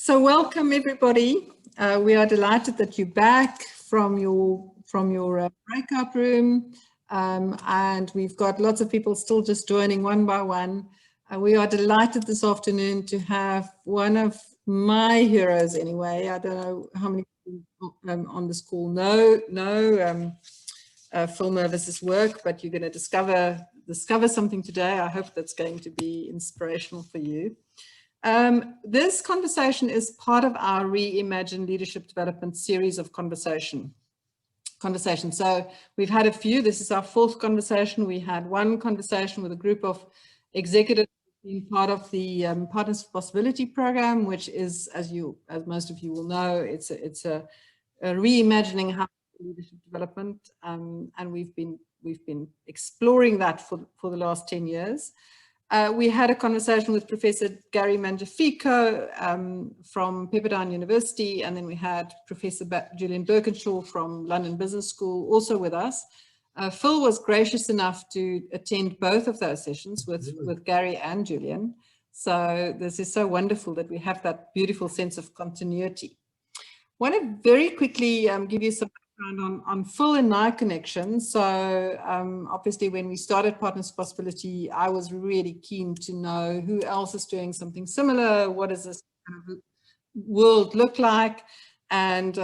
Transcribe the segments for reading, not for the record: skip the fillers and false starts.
So welcome everybody. We are delighted that you're back from your breakout room, and we've got lots of people still just joining one by one. We are delighted this afternoon to have one of my heroes anyway. I don't know how many people on this call know Phil Mirvis's work, but you're going to discover something today. I hope that's going to be inspirational for you. This conversation is part of our Reimagine Leadership Development series of conversations. So we've had a few. This is our fourth conversation. We had one conversation with a group of executives being part of the Partners for Possibility program, which is, as most of you will know, it's a reimagining how leadership development, and we've been exploring that for the last 10 years. We had a conversation with Professor Gary Mangiafico from Pepperdine University, and then we had Professor Julian Birkinshaw from London Business School also with us. Phil was gracious enough to attend both of those sessions with Gary and Julian. So this is so wonderful that we have that beautiful sense of continuity. I want to very quickly give you some background on Phil and my connection. So obviously when we started Partners Possibility, I was really keen to know who else is doing something similar. What does this kind of world look like? And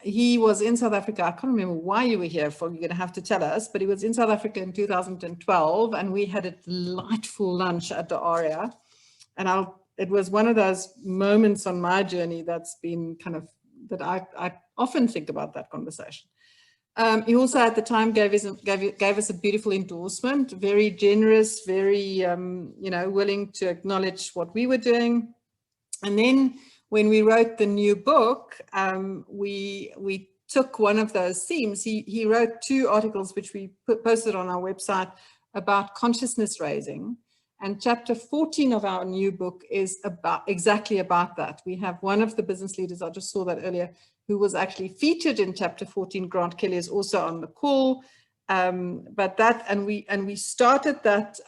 he was in South Africa. I can't remember why you were here, Phil. You're going to have to tell us. But he was in South Africa in 2012, and we had a delightful lunch at the Aria. And it was one of those moments on my journey that's been kind of, that I often think about that conversation. He also at the time gave us a beautiful endorsement, very generous, very willing to acknowledge what we were doing. And then when we wrote the new book, we took one of those themes. He wrote 2 articles which we posted on our website about consciousness raising. And chapter 14 of our new book is exactly about that. We have one of the business leaders, I just saw that earlier, who was actually featured in chapter 14. Grant Kelly is also on the call. And we started that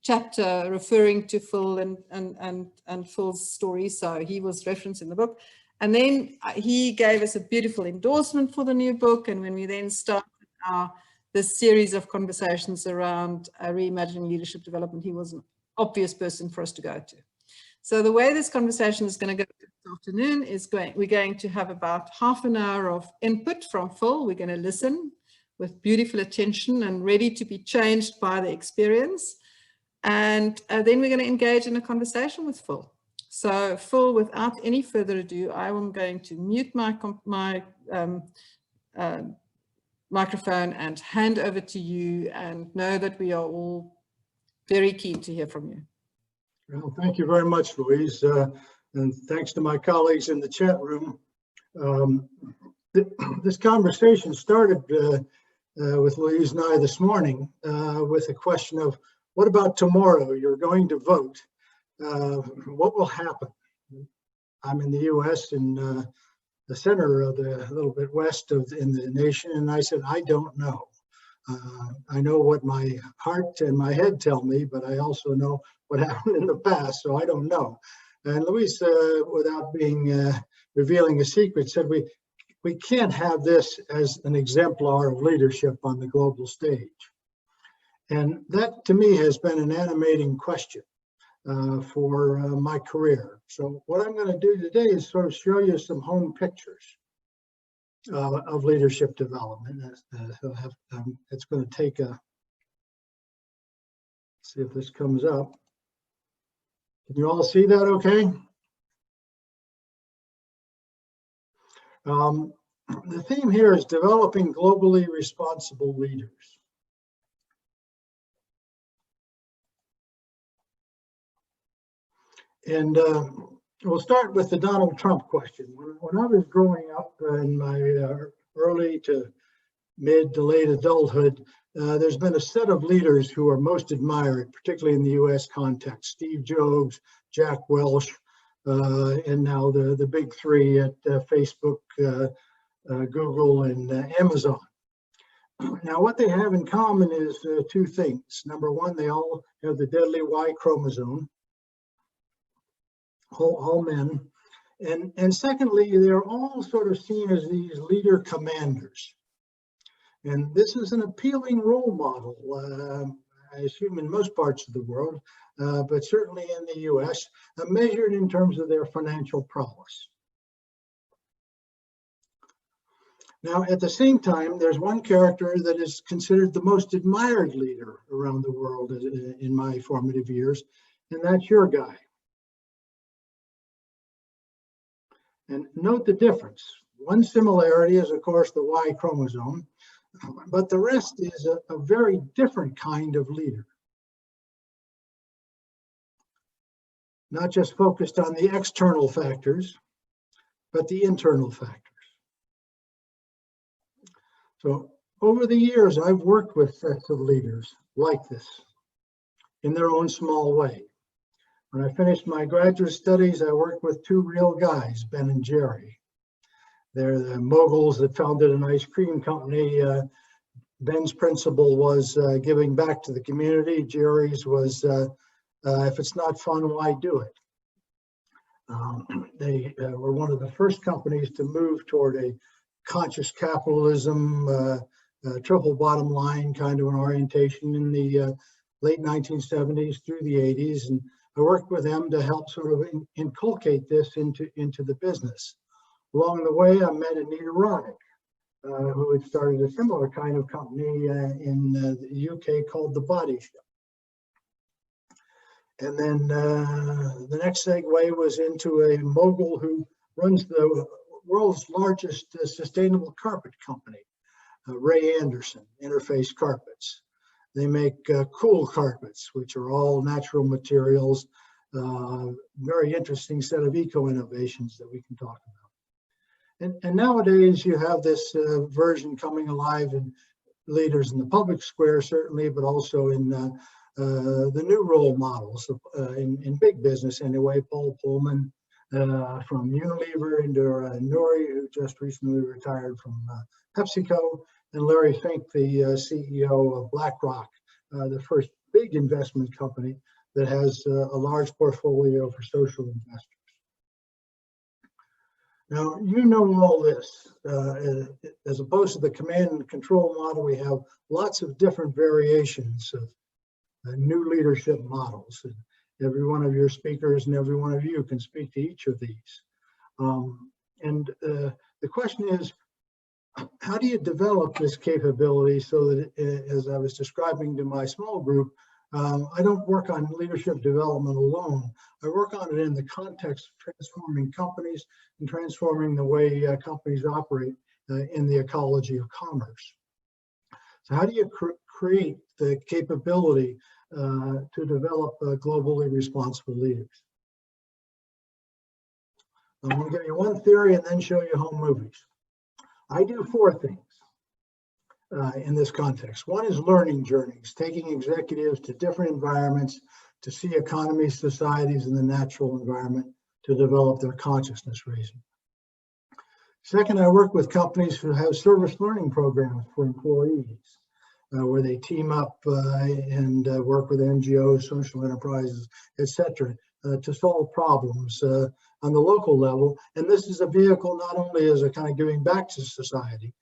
chapter referring to Phil and Phil's story. So he was referenced in the book. And then he gave us a beautiful endorsement for the new book. And when we then started this series of conversations around reimagining leadership development, he was an obvious person for us to go to. So the way this conversation is going to go this afternoon is we're going to have about half an hour of input from Phil. We're going to listen with beautiful attention and ready to be changed by the experience. And then we're going to engage in a conversation with Phil. So Phil, without any further ado, I am going to mute my microphone and hand over to you, and know that we are all very keen to hear from you. Well, thank you very much, Louise, and thanks to my colleagues in the chat room. This conversation started with Louise and I this morning with a question of, what about tomorrow? You're going to vote. What will happen? I'm in the US and the center of a little bit west in the nation, and I said, I don't know. I know what my heart and my head tell me, but I also know what happened in the past, so I don't know. And Louise, without revealing a secret, said we can't have this as an exemplar of leadership on the global stage. And that, to me, has been an animating question for my career. So what I'm going to do today is sort of show you some home pictures of leadership development. It's going to take see if this comes up. Can you all see that okay? The theme here is developing globally responsible leaders. And we'll start with the Donald Trump question. When I was growing up in my early to mid to late adulthood, there's been a set of leaders who are most admired, particularly in the US context: Steve Jobs, Jack Welch, and now the big 3 at Facebook, Google, and Amazon. Now, what they have in common is 2 things. Number one, they all have the deadly Y chromosome. All men, And secondly, they're all sort of seen as these leader commanders. And this is an appealing role model, I assume in most parts of the world, but certainly in the US, measured in terms of their financial prowess. Now, at the same time, there's one character that is considered the most admired leader around the world in my formative years, and that's your guy. And note the difference. One similarity is, of course, the Y chromosome, but the rest is a very different kind of leader. Not just focused on the external factors, but the internal factors. So over the years, I've worked with sets of leaders like this in their own small way. When I finished my graduate studies, I worked with two real guys, Ben and Jerry. They're the moguls that founded an ice cream company. Ben's principle was giving back to the community. Jerry's was, if it's not fun, why do it? They were one of the first companies to move toward a conscious capitalism, triple bottom line kind of an orientation in the late 1970s through the 80s. And I worked with them to help sort of inculcate this into the business. Along the way, I met Anita Roddick, who had started a similar kind of company in the UK called The Body Shop. And then the next segue was into a mogul who runs the world's largest sustainable carpet company, Ray Anderson, Interface Carpets. They make cool carpets, which are all natural materials, very interesting set of eco-innovations that we can talk about. And nowadays you have this version coming alive in leaders in the public square, certainly, but also in the new role models in big business anyway. Paul Pullman from Unilever, and Nuri, who just recently retired from PepsiCo, and Larry Fink, the CEO of BlackRock, the first big investment company that has a large portfolio for social investors. Now, you know all this. As opposed to the command and control model, we have lots of different variations of new leadership models. And every one of your speakers and every one of you can speak to each of these. The question is, how do you develop this capability so that, as I was describing to my small group, I don't work on leadership development alone. I work on it in the context of transforming companies and transforming the way companies operate in the ecology of commerce. So how do you create the capability to develop globally responsible leaders? I'm going to give you one theory and then show you home movies. I do four things in this context. One is learning journeys, taking executives to different environments to see economies, societies, and the natural environment to develop their consciousness raising. Second, I work with companies who have service learning programs for employees, where they team up and work with NGOs, social enterprises, etc., to solve problems on the local level. And this is a vehicle not only as a kind of giving back to society,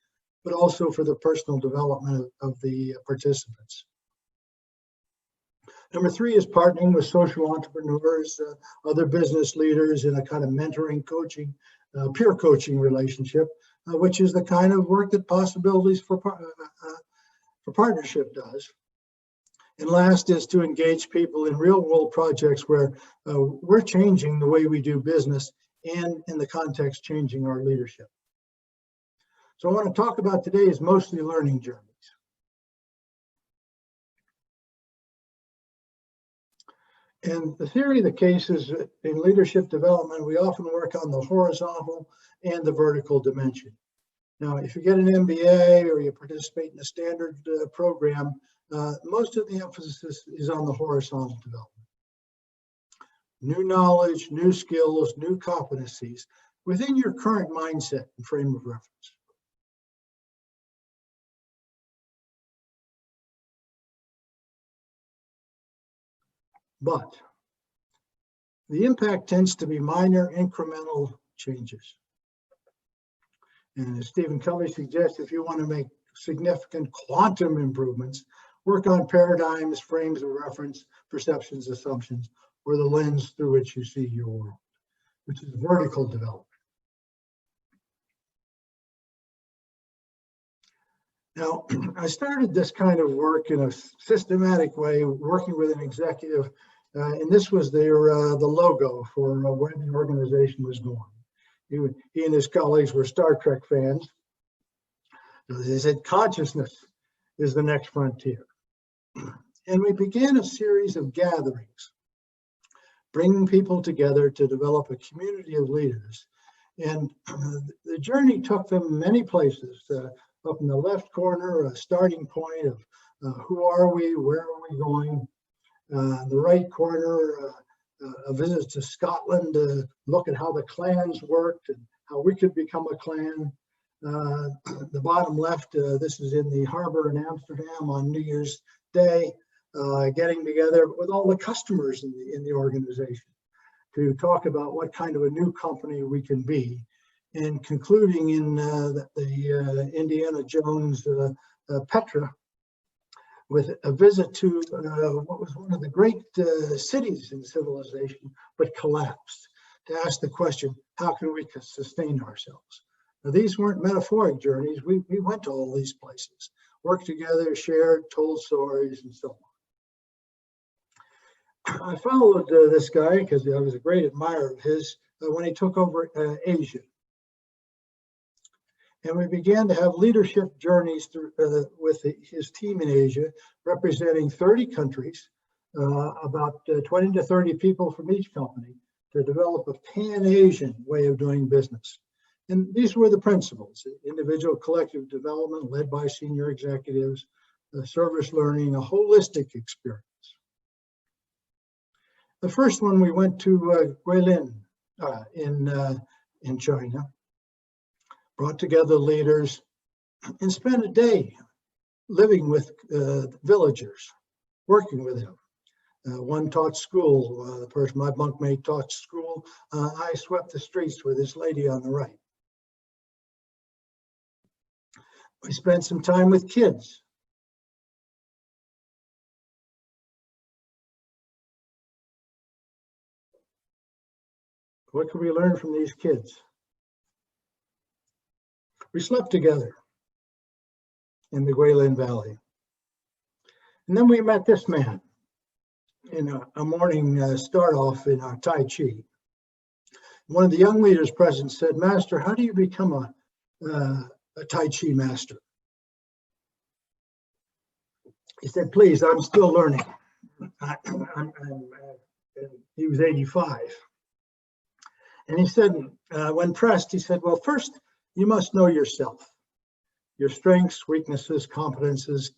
but also for the personal development of the participants. Number three is partnering with social entrepreneurs, other business leaders in a kind of mentoring, coaching, peer coaching relationship, which is the kind of work that Possibilities for Partnership does. And last is to engage people in real world projects where we're changing the way we do business and in the context changing our leadership. So I want to talk about today is mostly learning journeys. And the theory of the case is in leadership development, we often work on the horizontal and the vertical dimension. Now, if you get an MBA or you participate in a standard program, most of the emphasis is on the horizontal development. New knowledge, new skills, new competencies within your current mindset and frame of reference. But the impact tends to be minor, incremental, changes. And as Stephen Covey suggests, if you want to make significant quantum improvements, work on paradigms, frames of reference, perceptions, assumptions, or the lens through which you see your world, which is vertical development. Now, I started this kind of work in a systematic way, working with an executive, and this was their the logo for where the organization was going. He and his colleagues were Star Trek fans. They said consciousness is the next frontier. And we began a series of gatherings, bringing people together to develop a community of leaders. And the journey took them many places. Up in the left corner, a starting point of who are we, where are we going? The right corner, a visit to Scotland to look at how the clans worked and how we could become a clan. The bottom left, this is in the harbor in Amsterdam on New Year's Day, getting together with all the customers in the organization to talk about what kind of a new company we can be, and concluding in the Indiana Jones Petra with a visit to what was one of the great cities in civilization, but collapsed, to ask the question, how can we sustain ourselves? Now, these weren't metaphoric journeys. We went to all these places, worked together, shared, told stories, and so on. I followed this guy because I was a great admirer of his when he took over Asia. And we began to have leadership journeys with his team in Asia, representing 30 countries, about 20 to 30 people from each company, to develop a pan-Asian way of doing business. And these were the principles: individual collective development led by senior executives, service learning, a holistic experience. The first one, we went to Guilin in China, brought together leaders, and spent a day living with villagers, working with them. One taught school, the person, my bunkmate, taught school. I swept the streets with this lady on the right. We spent some time with kids. What can we learn from these kids? We slept together in the Guilin Valley. And then we met this man in a morning start off in our Tai Chi. One of the young leaders present said, "Master, how do you become a Tai Chi master?" He said, "Please, I'm still learning." He was 85. And he said, when pressed, he said, "Well, first, you must know yourself, your strengths, weaknesses, competences,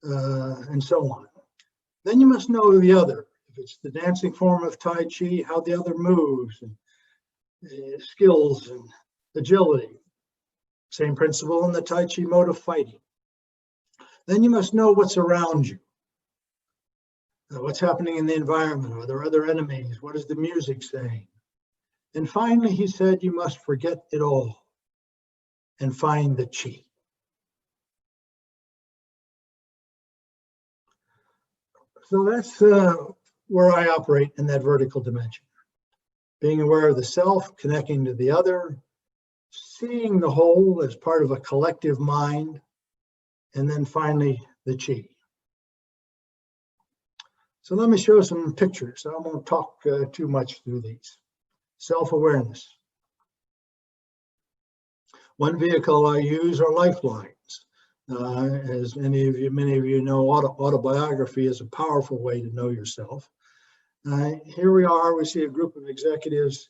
and so on. Then you must know the other. If it's the dancing form of Tai Chi, how the other moves, and skills and agility. Same principle in the Tai Chi mode of fighting. Then you must know what's around you. What's happening in the environment? Are there other enemies? What is the music saying? And finally, he said, you must forget it all and find the Chi." So that's where I operate in that vertical dimension. Being aware of the self, connecting to the other, seeing the whole as part of a collective mind, and then finally the Chi. So let me show some pictures. I won't talk too much through these. Self-awareness. One vehicle I use are Lifelines. As many of you know, autobiography is a powerful way to know yourself. Here we are, we see a group of executives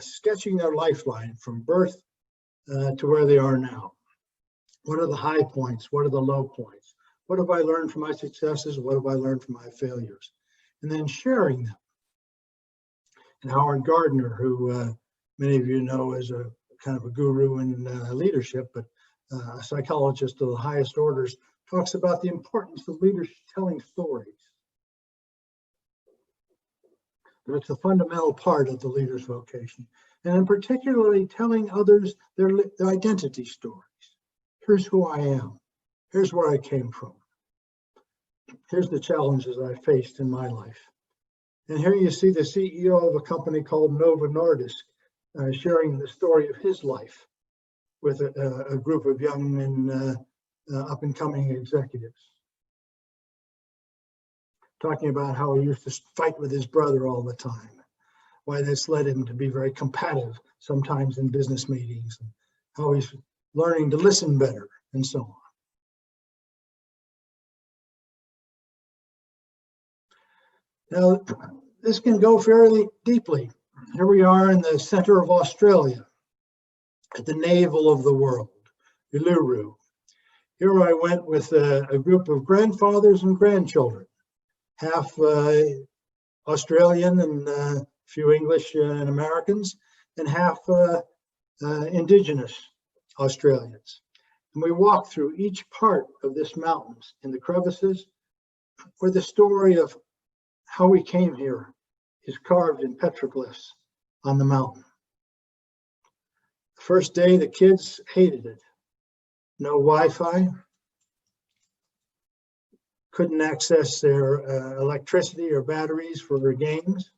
sketching their lifeline from birth to where they are now. What are the high points? What are the low points? What have I learned from my successes? What have I learned from my failures? And then sharing them. And Howard Gardner, who many of you know is a kind of a guru in leadership, but a psychologist of the highest orders, talks about the importance of leaders telling stories. but it's a fundamental part of the leader's vocation. And in particularly telling others their identity stories. Here's who I am. Here's where I came from. Here's the challenges I faced in my life. And here you see the CEO of a company called Novo Nordisk sharing the story of his life with a group of young and up-and-coming executives. Talking about how he used to fight with his brother all the time, why this led him to be very combative sometimes in business meetings, and how he's learning to listen better, and so on. Now, this can go fairly deeply. Here we are in the center of Australia, at the navel of the world, Uluru. Here I went with a group of grandfathers and grandchildren, half Australian and a few English and Americans, and half indigenous Australians. And we walked through each part of this mountains in the crevices where the story of how we came here is carved in petroglyphs on the mountain. The first day, the kids hated it. No Wi-Fi, couldn't access their electricity or batteries for their games.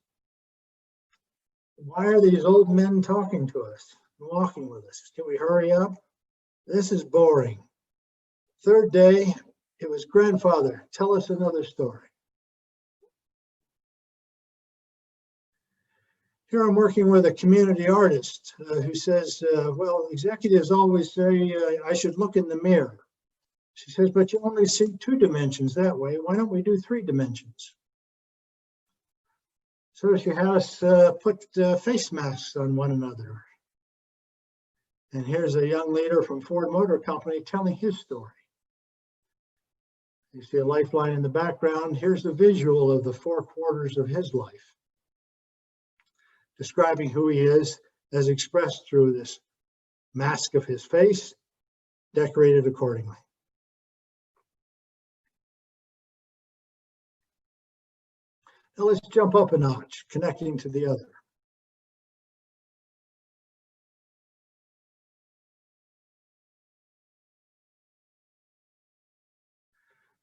Why are these old men talking to us, walking with us? Can we hurry up? This is boring. Third day, it was grandfather, tell us another story. Here I'm working with a community artist who says, well, executives always say I should look in the mirror. She says, but you only see 2 dimensions that way. Why don't we do 3 dimensions? So she had us put face masks on one another. And here's a young leader from Ford Motor Company telling his story. You see a lifeline in the background. Here's the visual of the 4 quarters of his life, describing who he is as expressed through this mask of his face, decorated accordingly. Now let's jump up a notch, connecting to the other.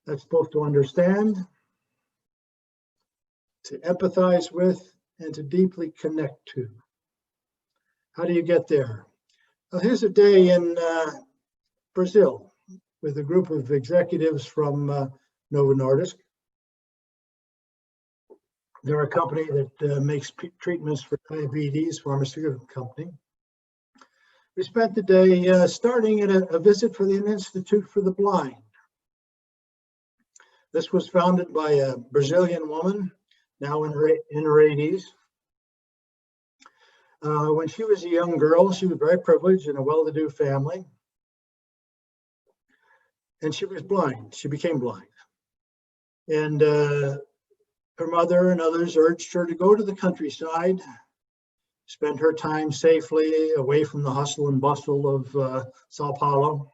That's both to understand, to empathize with, and to deeply connect to. How do you get there? Well, here's a day in Brazil with a group of executives from Novo Nordisk. They're a company that makes treatments for diabetes, pharmaceutical company. We spent the day starting at a visit for the Institute for the Blind. This was founded by a Brazilian woman, now in her 80s. When she was a young girl, she was very privileged in a well-to-do family. And she was blind. She became blind. And her mother and others urged her to go to the countryside, spend her time safely away from the hustle and bustle of Sao Paulo,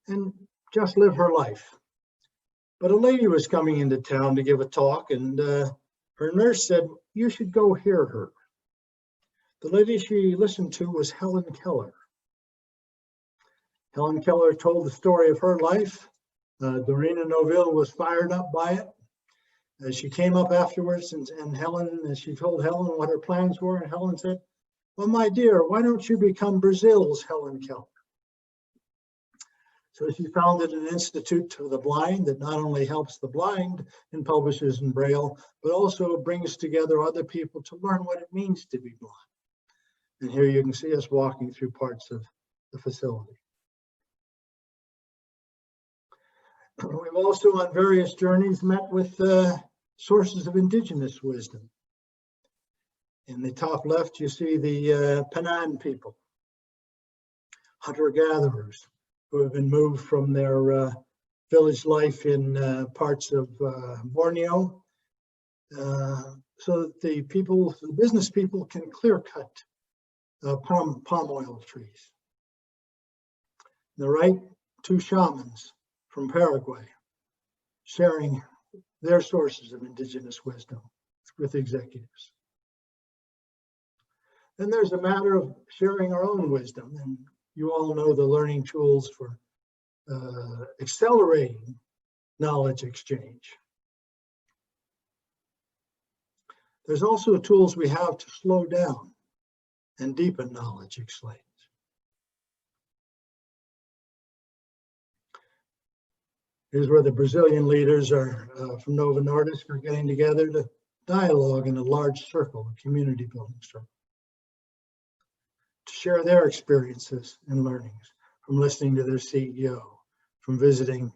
and just live her life. But a lady was coming into town to give a talk, and her nurse said, you should go hear her. The lady she listened to was Helen Keller. Helen Keller told the story of her life. Dorina Noville was fired up by it. She came up afterwards and she told Helen what her plans were, and Helen said, well, my dear, why don't you become Brazil's Helen Keller? So she founded an institute for the blind that not only helps the blind and publishes in Braille, but also brings together other people to learn what it means to be blind. And here you can see us walking through parts of the facility. We've also on various journeys met with sources of indigenous wisdom. In the top left, you see the Penan people, hunter-gatherers who have been moved from their village life in parts of Borneo, so that the business people can clear cut palm oil trees. On the right, 2 shamans from Paraguay sharing their sources of indigenous wisdom. with executives. Then there's a matter of sharing our own wisdom, and you all know the learning tools for accelerating knowledge exchange. There's also tools we have to slow down and deepen knowledge exchange. Here's where the Brazilian leaders are from Novo Nordisk are getting together to dialogue in a large circle, a community building circle, to share their experiences and learnings from listening to their CEO, from visiting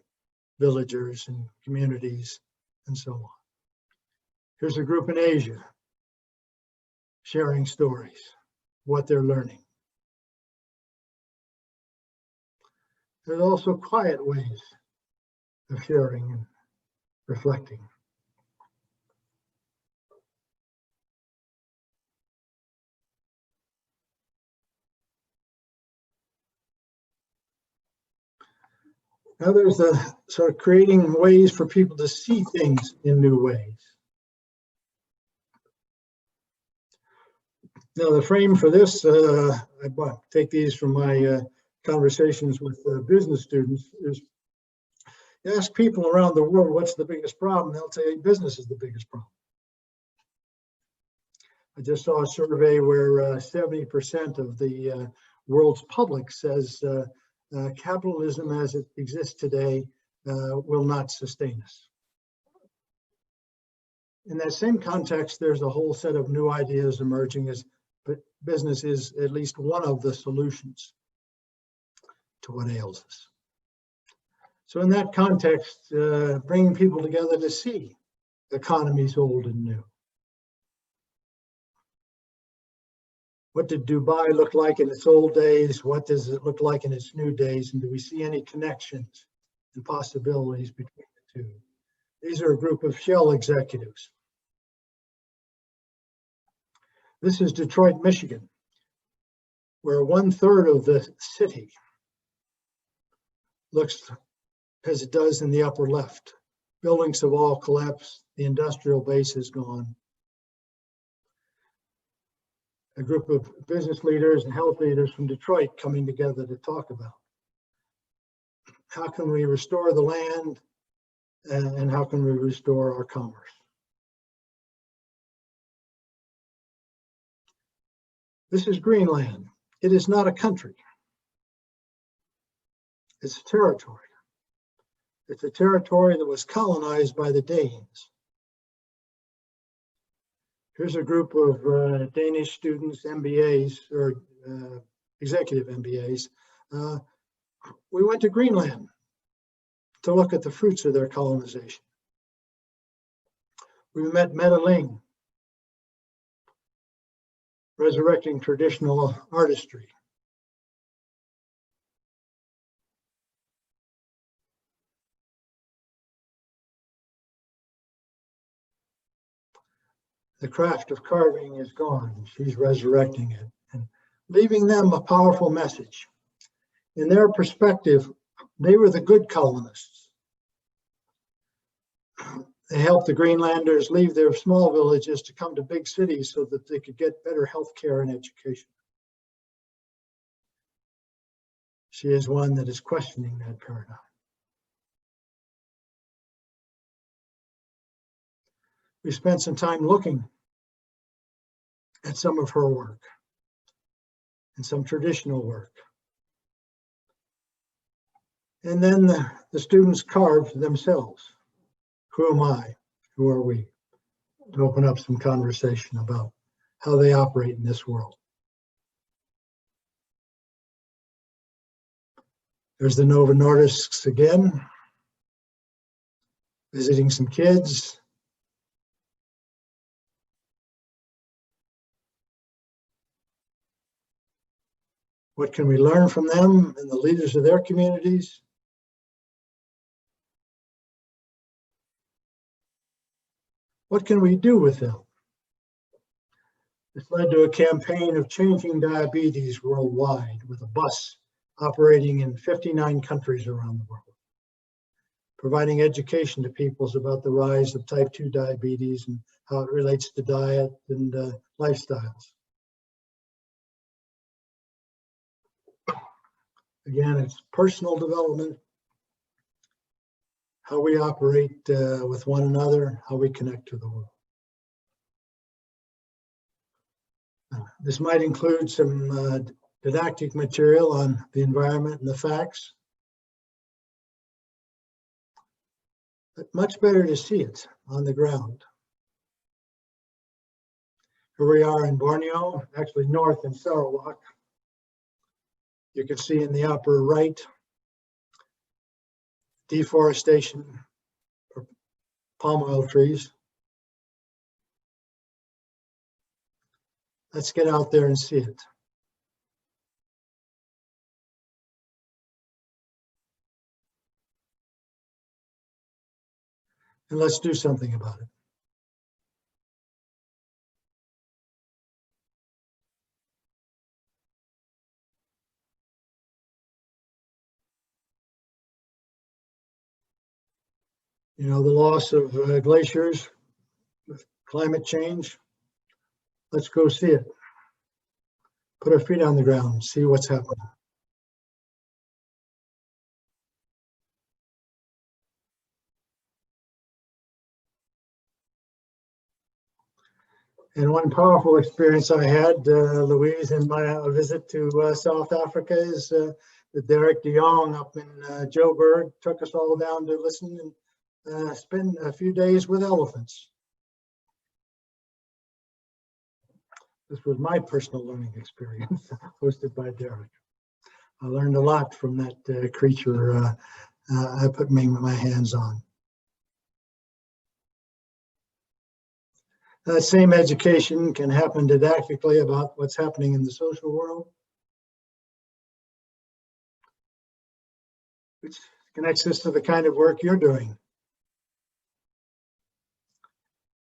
villagers and communities, and so on. Here's a group in Asia sharing stories, what they're learning. There's also quiet ways of sharing and reflecting. Now there's the sort of creating ways for people to see things in new ways. Now the frame for this, I take these from my conversations with business students, is you ask people around the world what's the biggest problem, they'll say business is the biggest problem. I just saw a survey where 70% of the world's public says capitalism as it exists today will not sustain us. In that same context, there's a whole set of new ideas emerging as business is at least one of the solutions to what ails us. So in that context, bringing people together to see economies old and new. What did Dubai look like in its old days? What does it look like in its new days? And do we see any connections and possibilities between the two? These are a group of Shell executives. This is Detroit, Michigan, where 1/3 of the city looks as it does in the upper left. Buildings have all collapsed. The industrial base is gone. A group of business leaders and health leaders from Detroit coming together to talk about how can we restore the land and how can we restore our commerce. This is Greenland. It is not a country. It's a territory. It's a territory that was colonized by the Danes. Here's a group of Danish students, MBAs, or executive MBAs. We went to Greenland to look at the fruits of their colonization. We met Mette Ling, resurrecting traditional artistry. The craft of carving is gone. She's resurrecting it and leaving them a powerful message. In their perspective, they were the good colonists. They helped the Greenlanders leave their small villages to come to big cities so that they could get better health care and education. She is one that is questioning that paradigm. We spent some time looking at some of her work and some traditional work. And then the students carved themselves. Who am I? Who are we? To open up some conversation about how they operate in this world. There's the Novo Nordisks again, visiting some kids. What can we learn from them and the leaders of their communities? What can we do with them? This led to a campaign of changing diabetes worldwide with a bus operating in 59 countries around the world, providing education to peoples about the rise of type 2 diabetes and how it relates to diet and lifestyles. Again, it's personal development, how we operate with one another, how we connect to the world. This might include some didactic material on the environment and the facts, but much better to see it on the ground. Here we are in Borneo, actually north in Sarawak. You can see in the upper right, deforestation for palm oil trees. Let's get out there and see it. And let's do something about it. You know, the loss of glaciers with climate change. Let's go see it. Put our feet on the ground, see what's happening. And one powerful experience I had, Louise, in my visit to South Africa is that Derek de Jong up in Joburg took us all down to listen and spend a few days with elephants. This was my personal learning experience, hosted by Derek. I learned a lot from that creature I put my hands on. That same education can happen didactically about what's happening in the social world, which connects us to the kind of work you're doing.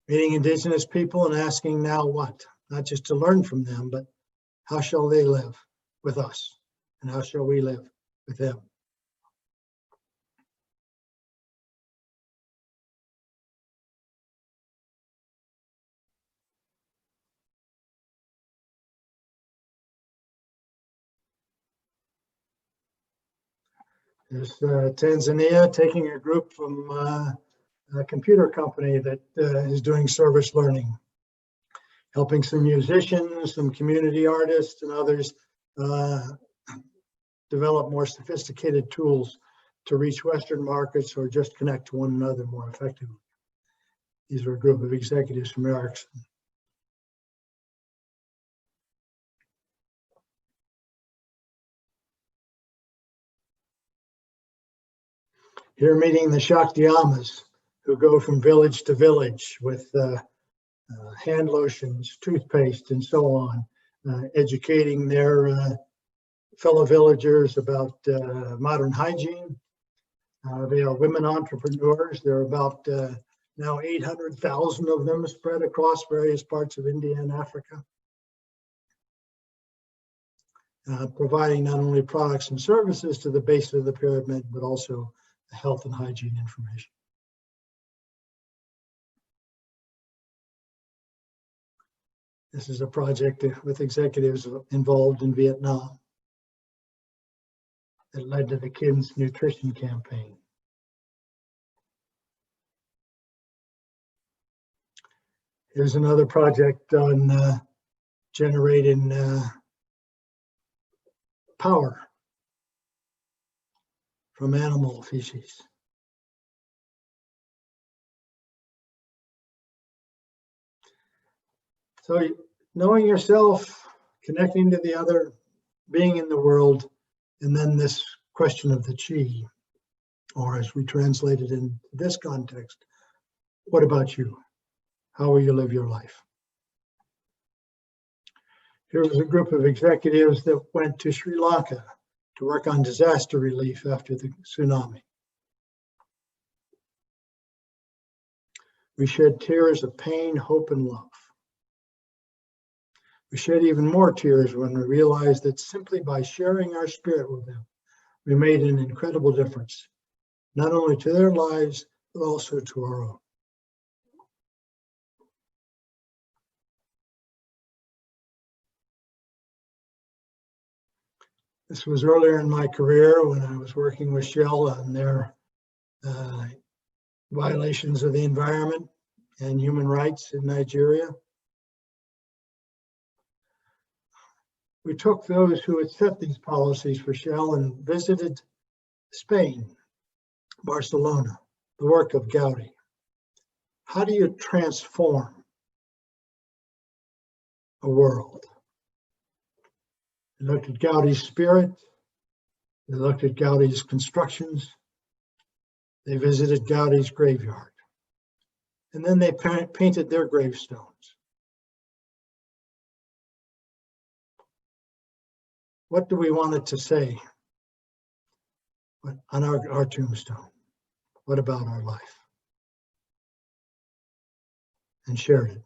Meeting Indigenous people and asking now what? Not just to learn from them, but how shall they live with us? And how shall we live with them? There's Tanzania taking a group from a computer company that is doing service learning, helping some musicians, some community artists, and others develop more sophisticated tools to reach Western markets or just connect to one another more effectively. These are a group of executives from Ericsson. Here meeting the Shaktiyamas, who go from village to village with hand lotions, toothpaste, and so on, educating their fellow villagers about modern hygiene. They are women entrepreneurs. There are about now 800,000 of them spread across various parts of India and Africa, providing not only products and services to the base of the pyramid, but also health and hygiene information. This is a project with executives involved in Vietnam that led to the Kids Nutrition Campaign. Here's another project on generating power from animal feces. So knowing yourself, connecting to the other, being in the world, and then this question of the chi, or as we translate it in this context, what about you? How will you live your life? Here was a group of executives that went to Sri Lanka to work on disaster relief after the tsunami. We shed tears of pain, hope, and love. We shed even more tears when we realized that simply by sharing our spirit with them, we made an incredible difference not only to their lives, but also to our own. This was earlier in my career when I was working with Shell on their violations of the environment and human rights in Nigeria. We took those who had set these policies for Shell and visited Spain, Barcelona, the work of Gaudi. How do you transform a world? They looked at Gaudi's spirit. They looked at Gaudi's constructions. They visited Gaudi's graveyard. And then they painted their gravestones. What do we want it to say on our tombstone? What about our life? And shared it.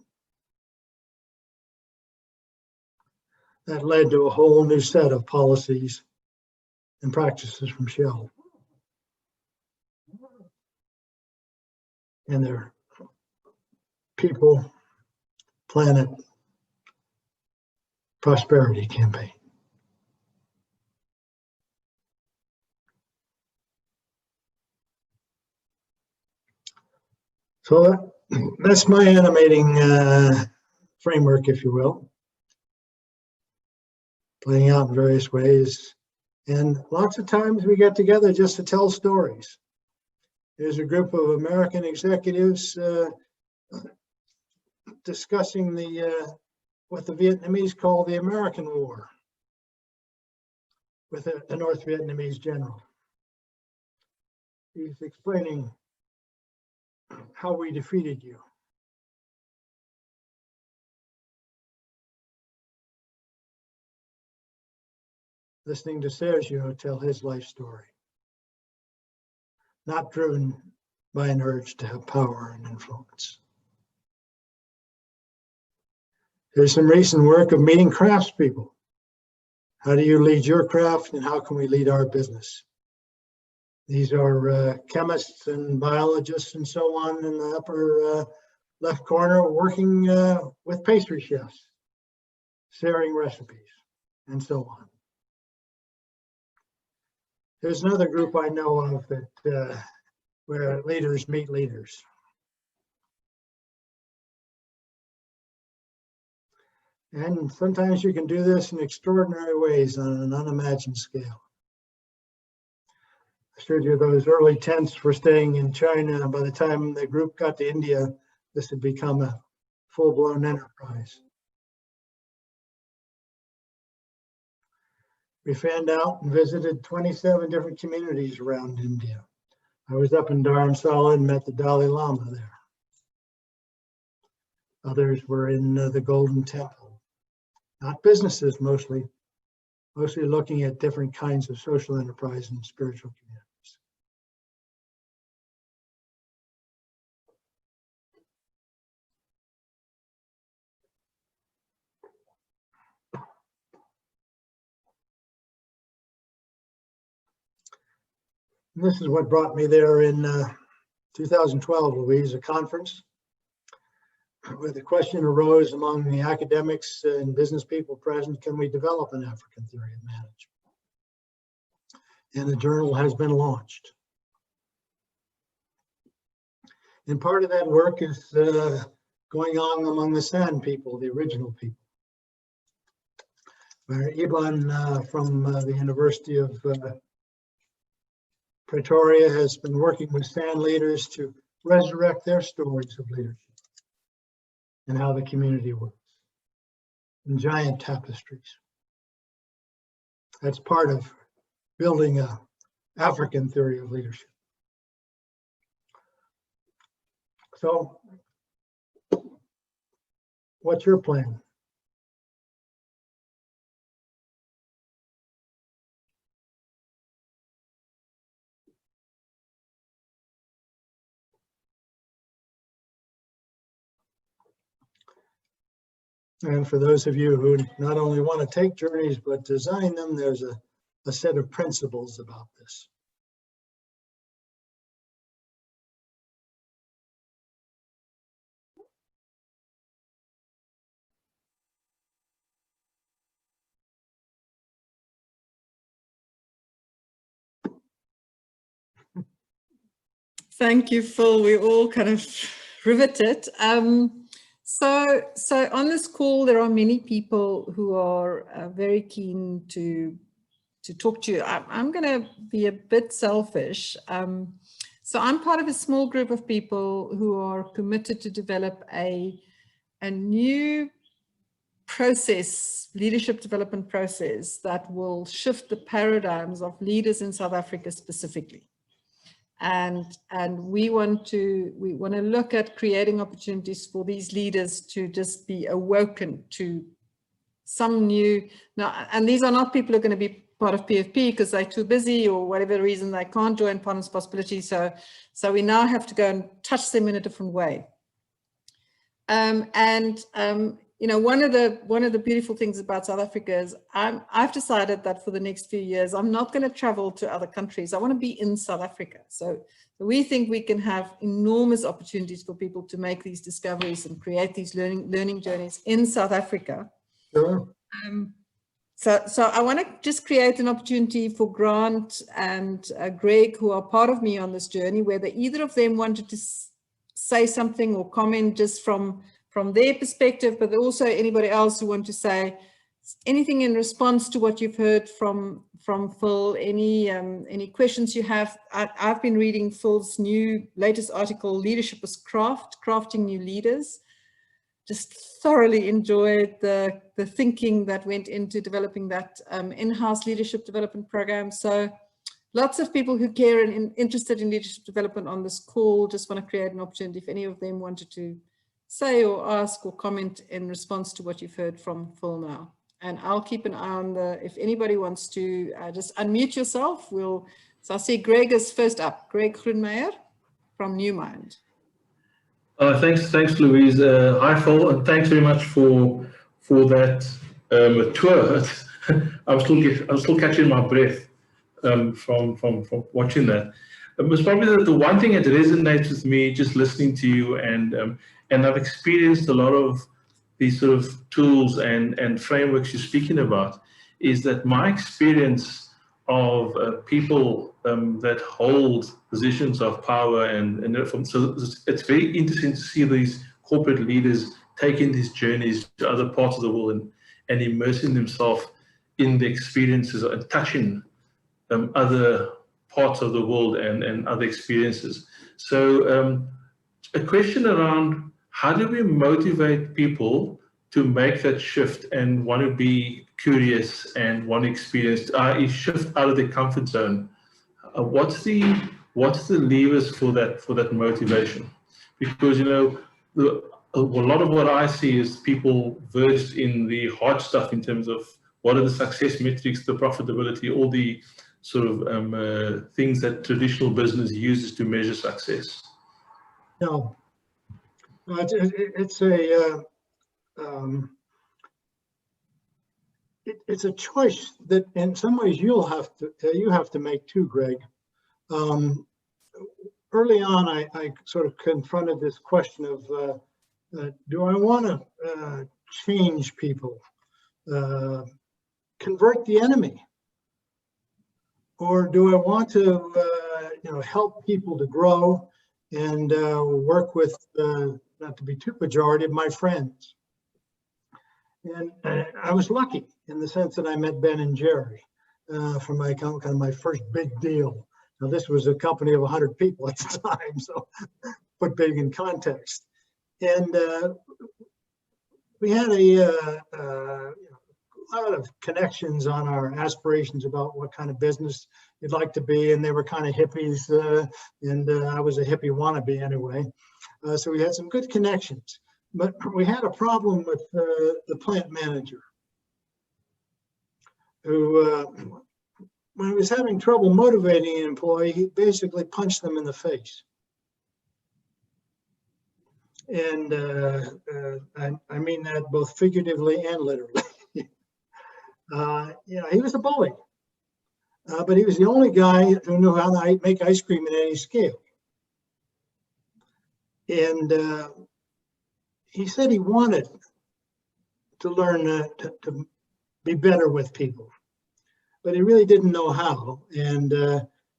That led to a whole new set of policies and practices from Shell and their people, planet, prosperity campaign. So that's my animating framework, if you will, playing out in various ways. And lots of times we get together just to tell stories. There's a group of American executives discussing what the Vietnamese call the American War with a North Vietnamese general. He's explaining how we defeated you. Listening to Sergio tell his life story, not driven by an urge to have power and influence. There's some recent work of meeting craftspeople. How do you lead your craft, and how can we lead our business? These are chemists and biologists and so on in the upper left corner working with pastry chefs, sharing recipes, and so on. There's another group I know of that where leaders meet leaders. And sometimes you can do this in extraordinary ways on an unimagined scale. I showed you those early tents for staying in China. By the time the group got to India, this had become a full-blown enterprise. We fanned out and visited 27 different communities around India. I was up in Dharamsala and met the Dalai Lama there. Others were in the Golden Temple. Not businesses mostly looking at different kinds of social enterprise and spiritual communities. And this is what brought me there in 2012, Louise, a conference where the question arose among the academics and business people present, can we develop an African theory of management? And the journal has been launched. And part of that work is going on among the San people, the original people. Where Iban from the University of Pretoria has been working with San leaders to resurrect their stories of leadership and how the community works in giant tapestries. That's part of building an African theory of leadership. So, what's your plan? And for those of you who not only want to take journeys, but design them, there's a set of principles about this. Thank you, Phil. We're all kind of riveted. So on this call, there are many people who are very keen to talk to you. I'm going to be a bit selfish. So I'm part of a small group of people who are committed to develop a new process, leadership development process, that will shift the paradigms of leaders in South Africa specifically. And we want to look at creating opportunities for these leaders to just be awoken to some new, now, and these are not people who are going to be part of PFP because they're too busy or whatever reason they can't join Partners Possibility. So we now have to go and touch them in a different way. You know, one of the beautiful things about South Africa is I've decided that for the next few years, I'm not going to travel to other countries. I want to be in South Africa. So we think we can have enormous opportunities for people to make these discoveries and create these learning journeys in South Africa. Sure. So I want to just create an opportunity for Grant and Greg, who are part of me on this journey, whether either of them wanted to say something or comment just from their perspective, but also anybody else who want to say anything in response to what you've heard from Phil, any questions you have. I've been reading Phil's latest article, Leadership as Crafting New Leaders. Just thoroughly enjoyed the thinking that went into developing that in-house leadership development program. So lots of people who care and interested in leadership development on this call. Just want to create an opportunity if any of them wanted to say or ask or comment in response to what you've heard from Phil now. And I'll keep an eye on if anybody wants to just unmute yourself. So I see Greg is first up. Greg Groenmeijer from Newmind. Thanks, Louise. Hi, Phil, and thanks very much for that tour. I'm still catching my breath from watching that. It was probably the one thing that resonates with me just listening to you, and I've experienced a lot of these sort of tools and frameworks you're speaking about, is that my experience of people that hold positions of power so it's very interesting to see these corporate leaders taking these journeys to other parts of the world and immersing themselves in the experiences and touching other parts of the world and other experiences. So a question around how do we motivate people to make that shift and want to be curious and want to experience, shift out of their comfort zone? What's the levers for that motivation? Because, you know, a lot of what I see is people versed in the hard stuff in terms of what are the success metrics, the profitability, all the sort of things that traditional business uses to measure success. No, it's a choice that in some ways you have to make too, Greg. Early on, I sort of confronted this question of do I want to change people, convert the enemy, or do I want to help people to grow and work with not to be too pejorative, my friends? And I was lucky in the sense that I met Ben and Jerry for my kind of my first big deal. Now this was a company of 100 people at the time, so put big in context. And we had a lot of connections on our aspirations about what kind of business you'd like to be, and they were kind of hippies, and I was a hippie wannabe anyway. So we had some good connections. But we had a problem with the plant manager, who, when he was having trouble motivating an employee, he basically punched them in the face. And I mean that both figuratively and literally. He was a bully, but he was the only guy who knew how to make ice cream at any scale. And he said he wanted to learn to be better with people, but he really didn't know how. And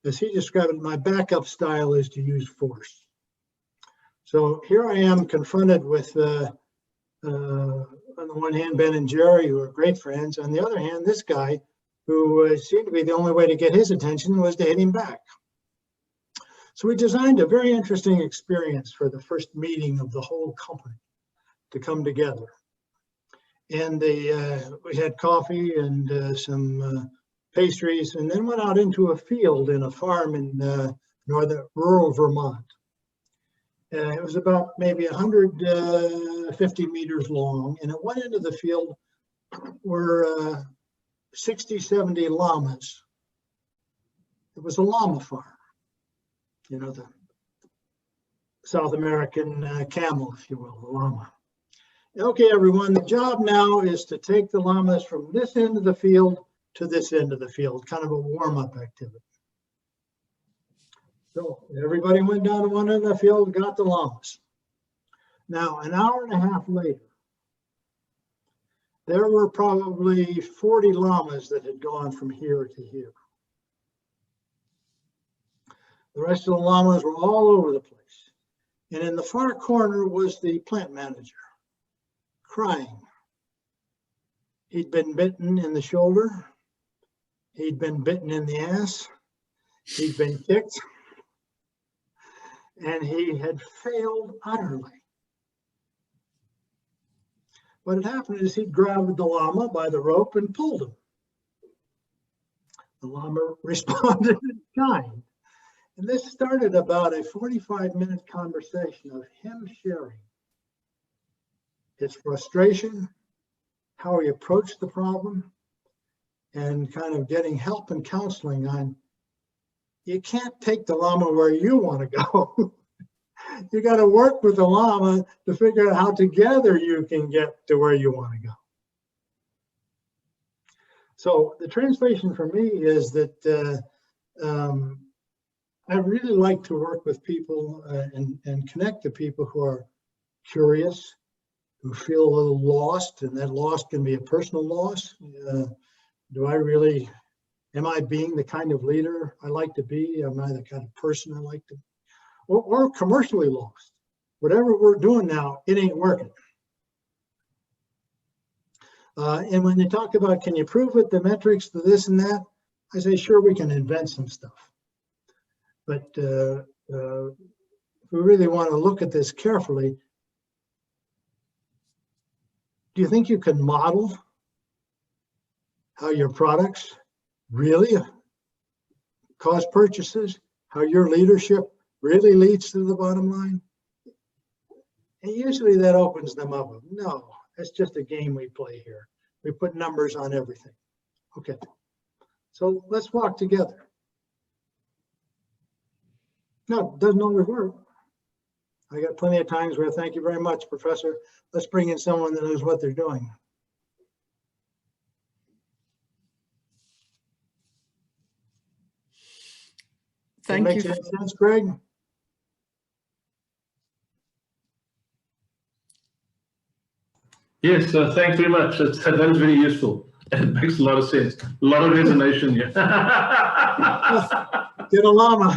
as he described it, my backup style is to use force. So here I am confronted with, on the one hand, Ben and Jerry, who are great friends. On the other hand, this guy, who seemed to be the only way to get his attention was to hit him back. So we designed a very interesting experience for the first meeting of the whole company to come together. And we had coffee and some pastries, and then went out into a field in a farm in rural Vermont. It was about maybe 150 meters long, and at one end of the field were 60, 70 llamas. It was a llama farm, you know, the South American camel, if you will, the llama. Okay, everyone, the job now is to take the llamas from this end of the field to this end of the field, kind of a warm-up activity. So everybody went down to one end of the field, got the llamas. Now, an hour and a half later, there were probably 40 llamas that had gone from here to here. The rest of the llamas were all over the place. And in the far corner was the plant manager, crying. He'd been bitten in the shoulder. He'd been bitten in the ass. He'd been kicked. And he had failed utterly. What had happened is he'd grabbed the llama by the rope and pulled him. The llama responded in kind. And this started about a 45-minute conversation of him sharing his frustration, how he approached the problem, and kind of getting help and counseling on, you can't take the llama where you want to go. You got to work with the llama to figure out how together you can get to where you want to go. So the translation for me is that I really like to work with people and connect to people who are curious, who feel a little lost, and that loss can be a personal loss. Am I being the kind of leader I like to be? Am I the kind of person I like to be? Or commercially lost. Whatever we're doing now, it ain't working. And when they talk about, can you prove it, the metrics, the this and that, I say, sure, we can invent some stuff. But if we really want to look at this carefully, do you think you can model how your products really cause purchases, how your leadership really leads to the bottom line? And usually that opens them up. No, it's just a game we play here. We put numbers on everything. Okay, so let's walk together. No, it doesn't always work. I got plenty of times where, thank you very much, Professor. Let's bring in someone that knows what they're doing. Thank you. Makes any sense, Greg? Yes, thanks very much. That was very useful. It makes a lot of sense. A lot of resonation here. Get a llama.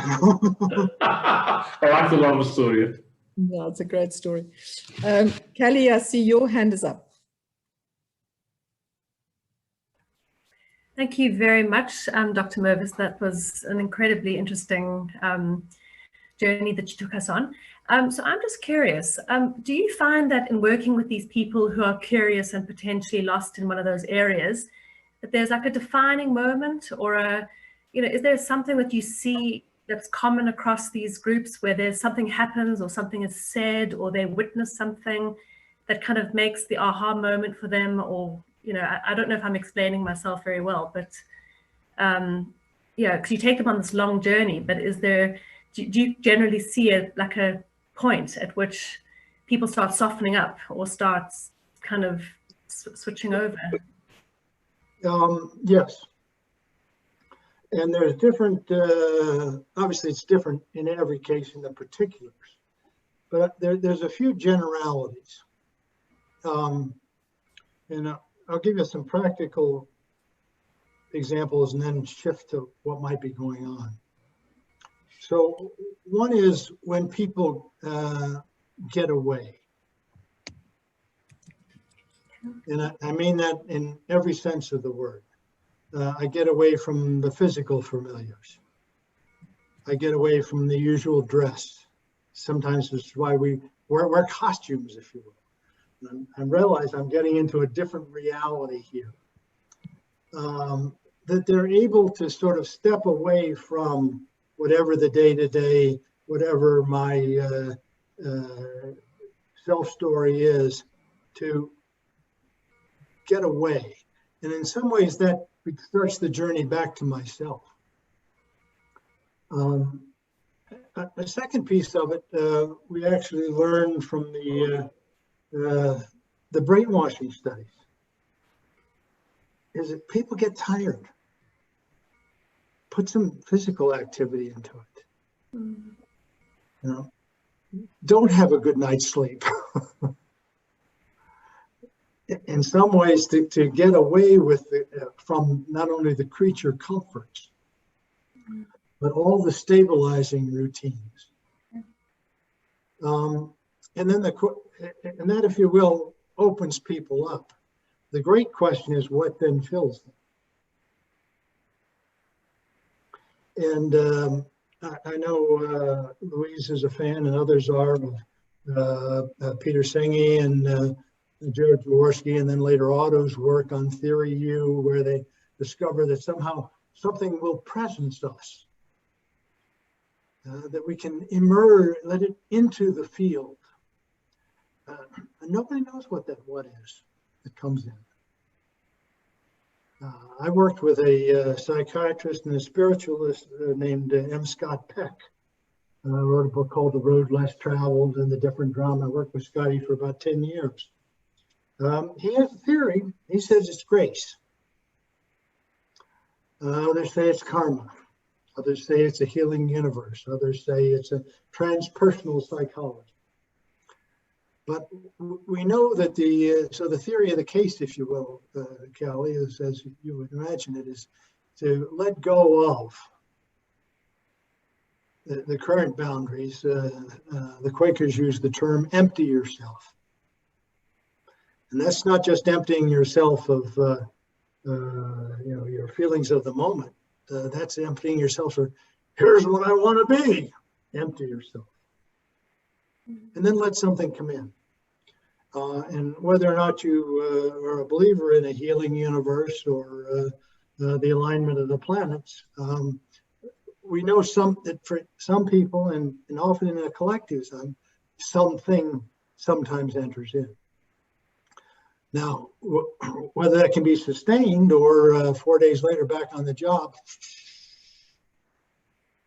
I like the llama story. Yeah, it's a great story. Kelly, I see your hand is up. Thank you very much, Dr. Mirvis. That was an incredibly interesting journey that you took us on. So I'm just curious, do you find that in working with these people who are curious and potentially lost in one of those areas, that there's like a defining moment, or is there something that you see that's common across these groups where there's something happens or something is said or they witness something that kind of makes the aha moment for them? Or, I don't know if I'm explaining myself very well, but because you take them on this long journey, but do you generally see like a point at which people start softening up or start kind of switching over? Yes. And there's different, obviously it's different in every case in the particulars, but there's a few generalities. And I'll give you some practical examples and then shift to what might be going on. So one is when people get away. And I mean that in every sense of the word. I get away from the physical familiars. I get away from the usual dress. Sometimes this is why we wear costumes, if you will. And I realize I'm getting into a different reality here. That they're able to sort of step away from whatever the day-to-day, whatever my self-story is, to get away. And in some ways that starts the journey back to myself. A second piece of it, we actually learned from the brainwashing studies, is that people get tired. Put some physical activity into it. You know, don't have a good night's sleep. In some ways, to get away with from not only the creature comforts, but all the stabilizing routines. And then and that, if you will, opens people up. The great question is, what then fills them? And I know Louise is a fan, and others are, of Peter Senge and Jared Jaworski, and then later Otto's work on Theory U, where they discover that somehow something will presence us, that we can immerse, let it into the field. And nobody knows what that what is that comes in. I worked with a psychiatrist and a spiritualist named M. Scott Peck. I wrote a book called The Road Less Traveled and the Different Drama. I worked with Scotty for about 10 years. He has a theory. He says it's grace. Others say it's karma. Others say it's a healing universe. Others say it's a transpersonal psychology. But we know that so the theory of the case, if you will, Callie, is, as you would imagine it, is to let go of the current boundaries. The Quakers use the term empty yourself. And that's not just emptying yourself of your feelings of the moment. That's emptying yourself for, here's what I want to be. Empty yourself. And then let something come in. And whether or not you are a believer in a healing universe or the alignment of the planets, we know that for some people, and often in a collective sense, something sometimes enters in. Now, whether that can be sustained or 4 days later back on the job,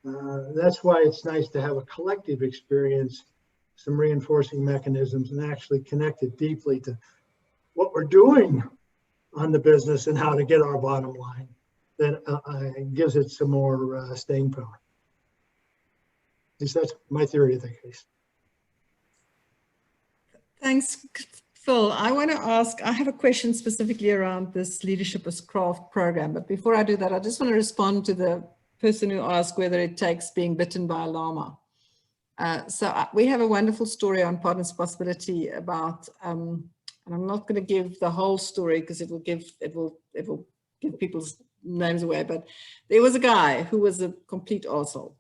that's why it's nice to have a collective experience, some reinforcing mechanisms, and actually connect it deeply to what we're doing on the business and how to get our bottom line. That gives it some more staying power. At least that's my theory of the case. Thanks, Phil. I want to ask, I have a question specifically around this Leadership as Craft program. But before I do that, I just want to respond to the person who asked whether it takes being bitten by a llama. We have a wonderful story on Partners Possibility about, and I'm not going to give the whole story because it will give people's names away, but there was a guy who was a complete arsehole,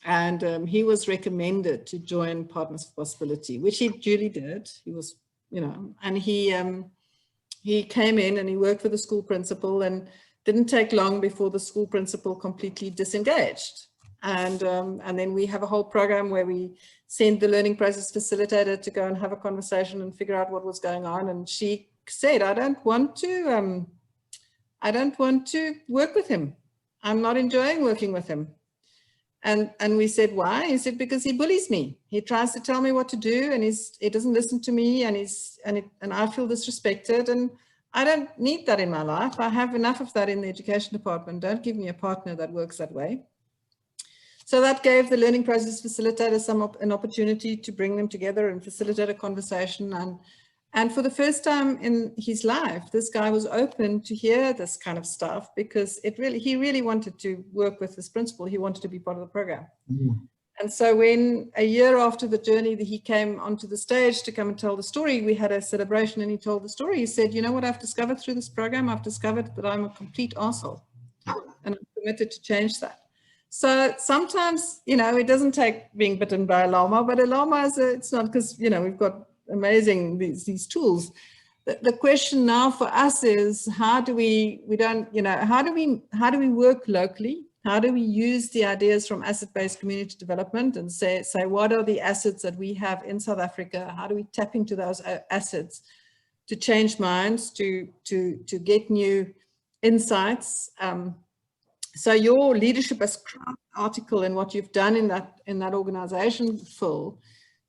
and he was recommended to join Partners Possibility, which he duly did. He was, and he came in and he worked for the school principal, and didn't take long before the school principal completely disengaged. And then we have a whole program where we send the learning process facilitator to go and have a conversation and figure out what was going on. And she said, I don't want to work with him. I'm not enjoying working with him. And we said, why? He said, because he bullies me. He tries to tell me what to do, and he doesn't listen to me, and I feel disrespected, and I don't need that in my life. I have enough of that in the education department. Don't give me a partner that works that way. So that gave the learning process facilitator an opportunity to bring them together and facilitate a conversation. And for the first time in his life, this guy was open to hear this kind of stuff, because he really wanted to work with this principal. He wanted to be part of the program. Mm. And so when a year after the journey that he came onto the stage to come and tell the story, we had a celebration and he told the story. He said, you know what I've discovered through this program? I've discovered that I'm a complete arsehole, and I'm committed to change that. So sometimes, you know, it doesn't take being bitten by a llama, but a llama is it's not, because, you know, we've got amazing these tools. The question now for us is, how do we work locally? How do we use the ideas from asset-based community development and say what are the assets that we have in South Africa? How do we tap into those assets to change minds, to get new insights? So your leadership as craft article and what you've done in that organization, Phil,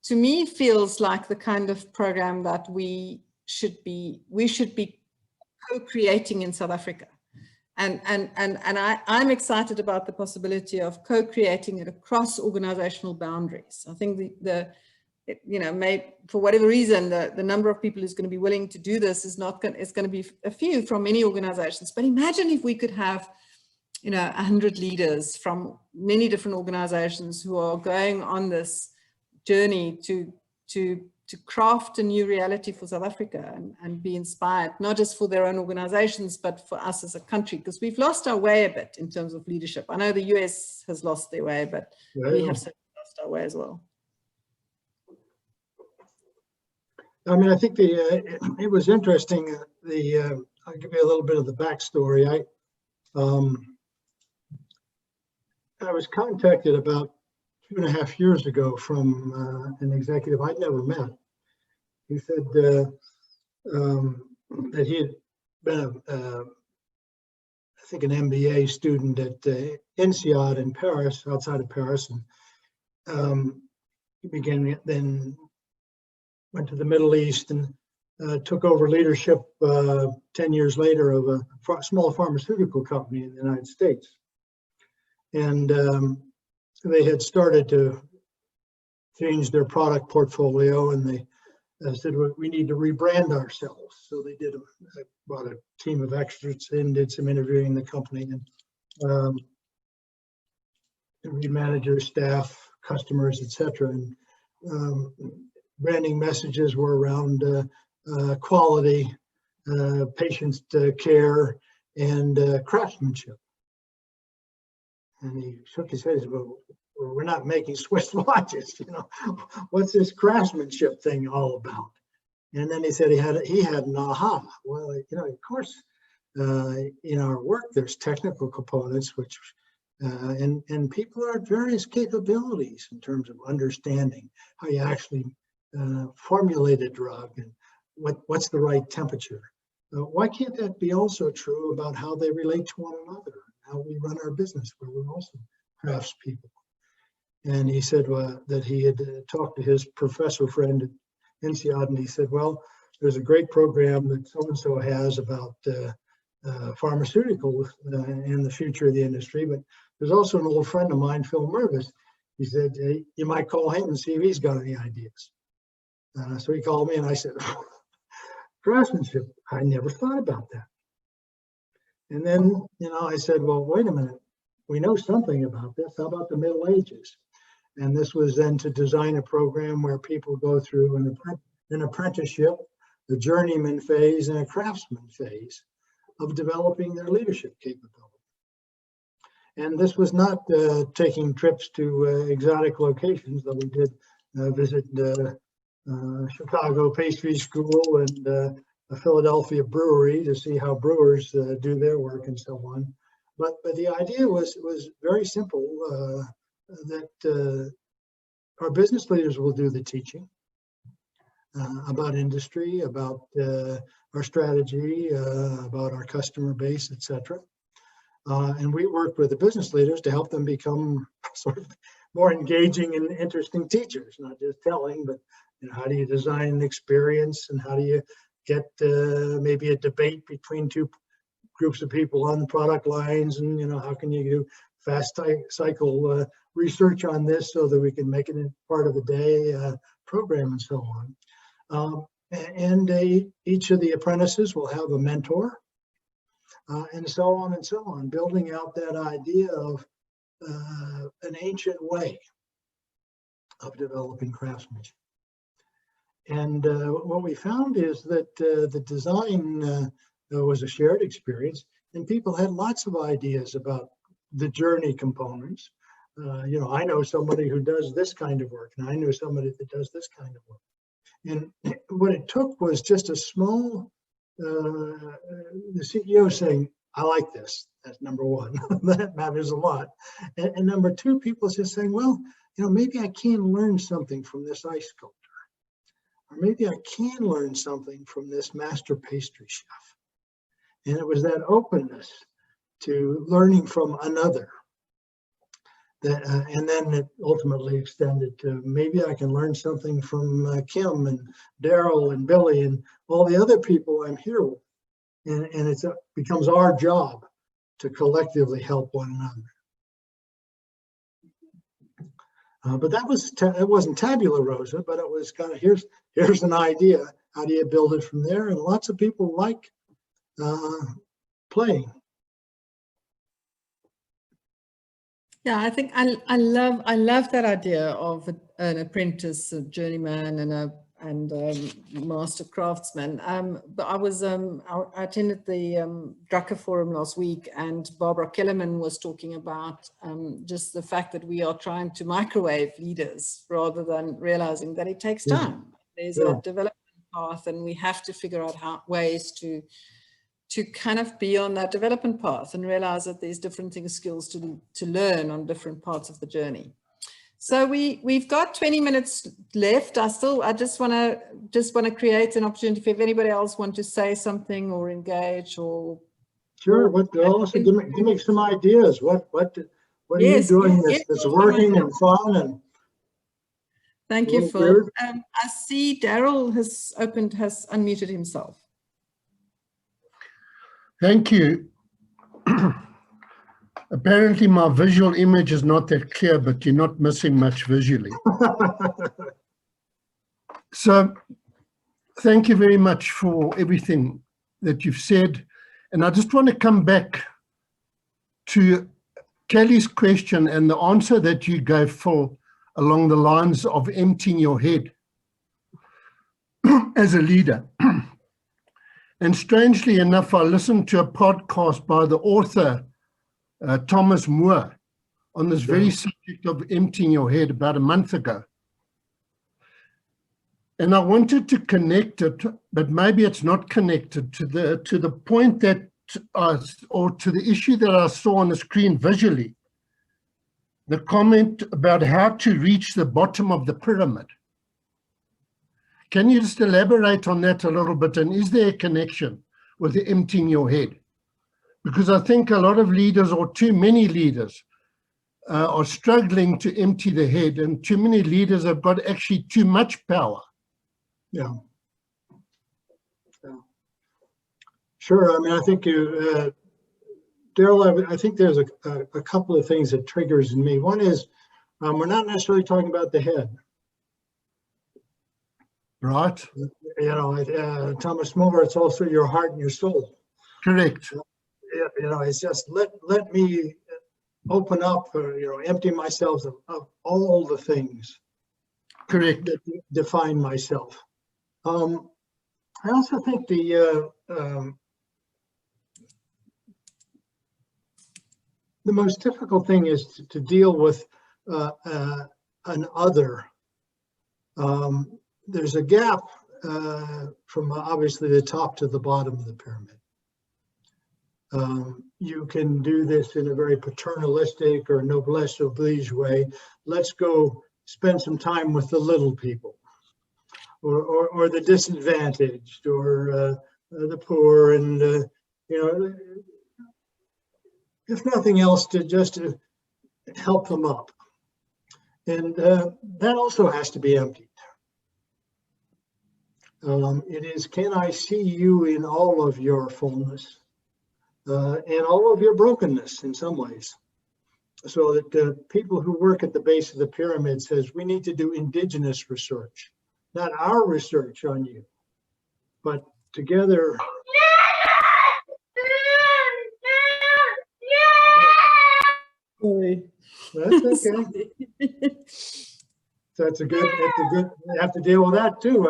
to me feels like the kind of program that we should be co-creating in South Africa. And I'm excited about the possibility of co-creating it across organizational boundaries. I think for whatever reason, the number of people who's going to be willing to do this is going to be a few from many organizations. But imagine if we could have, 100 leaders from many different organizations who are going on this journey to craft a new reality for South Africa and be inspired, not just for their own organizations, but for us as a country, because we've lost our way a bit in terms of leadership. I know the US has lost their way, but we have certainly lost our way as well. I mean, I think it was interesting. I'll give you a little bit of the backstory. I was contacted about 2.5 years ago from an executive I'd never met. He said that he had been I think an MBA student at INSEAD in Paris, outside of Paris, and he then went to the Middle East and took over leadership 10 years later of a small pharmaceutical company in the United States. And they had started to change their product portfolio, and they said, we need to rebrand ourselves. So they brought a team of experts in, did some interviewing in the company, and managers, staff, customers, etc. And branding messages were around quality, patient care, and craftsmanship. And he shook his head and said, well, we're not making Swiss watches, what's this craftsmanship thing all about? And then he said he had an aha. Well, of course, in our work, there's technical components, which, and people are at various capabilities in terms of understanding how you actually formulate a drug and what's the right temperature. Why can't that be also true about how they relate to one another? How we run our business, where we're also craftspeople. And he said that he had talked to his professor friend at INSEAD, and he said, well, there's a great program that so-and-so has about pharmaceuticals and the future of the industry, but there's also an old friend of mine, H Mirvis. He said, hey, you might call him and see if he's got any ideas. So he called me and I said, craftsmanship, I never thought about that. And then, I said, well, wait a minute, we know something about this. How about the Middle Ages? And this was then to design a program where people go through an apprenticeship, the journeyman phase, and a craftsman phase of developing their leadership capability. And this was not taking trips to exotic locations, though we did visit Chicago Pastry School and a Philadelphia brewery to see how brewers do their work and so on. But the idea was very simple, that our business leaders will do the teaching about industry, about our strategy, about our customer base, etc. And we worked with the business leaders to help them become sort of more engaging and interesting teachers, not just telling, but how do you design an experience, and how do you get maybe a debate between two groups of people on product lines, and how can you do fast cycle research on this so that we can make it part of the day program and so on. And each of the apprentices will have a mentor, and so on and so on, building out that idea of an ancient way of developing craftsmanship. And what we found is that the design was a shared experience, and people had lots of ideas about the journey components. You know, I know somebody who does this kind of work, and I know somebody that does this kind of work. And what it took was just a small, the CEO saying, I like this. That's number one. That matters a lot. And number two, people just saying, well, you know, maybe I can learn something from this ice sculptor. Or maybe I can learn something from this master pastry chef. And it was that openness to learning from another. And then it ultimately extended to maybe I can learn something from Kim and Daryl and Billy and all the other people I'm here with. And it becomes our job to collectively help one another. But that was it wasn't tabula rasa, but it was kind of here's an idea. How do you build it from there? And lots of people like playing. Yeah, I think I love that idea of an apprentice, a journeyman, and master craftsman. But I attended the Drucker Forum last week, and Barbara Kellerman was talking about just the fact that we are trying to microwave leaders rather than realizing that it takes time. There's a development path, and we have to figure out ways to kind of be on that development path and realize that there's different skills to learn on different parts of the journey. So we've got 20 minutes left. I just want to create an opportunity if anybody else want to say something or engage or. Sure. But also give me some ideas. What are you doing that's working and fun and. Thank you, Phil. I see Daryl has unmuted himself. Thank you. Apparently my visual image is not that clear, but you're not missing much visually. So thank you very much for everything that you've said. And I just want to come back to Kelly's question and the answer that you gave, Phil, along the lines of emptying your head as a leader. And strangely enough, I listened to a podcast by the author, Thomas Moore, on this very subject of emptying your head about a month ago. And I wanted to connect it, but maybe it's not connected to the point that, or to the issue that I saw on the screen visually, the comment about how to reach the bottom of the pyramid. Can you just elaborate on that a little bit? And is there a connection with the emptying your head? Because I think a lot of leaders, or too many leaders, are struggling to empty the head, and too many leaders have got actually too much power. Yeah. Sure. I mean, I think you, Daryl, I think there's a couple of things that triggers in me. One is we're not necessarily talking about the head. Right. You know, Thomas More, it's also your heart and your soul. Correct. You know, it's just let me open up, you know, empty myself of all the things. Correct. That define myself. I also think the most difficult thing is to deal with an other. There's a gap from obviously the top to the bottom of the pyramid. You can do this in a very paternalistic or noblesse oblige way. Let's go spend some time with the little people, or the disadvantaged, or the poor, and you know, if nothing else, to help them up. And that also has to be emptied. It is, can I see you in all of your fullness and all of your brokenness in some ways? So that the people who work at the base of the pyramid says, we need to do indigenous research, not our research on you. but together. Sorry. That's okay. That's a good, you have to deal with that too.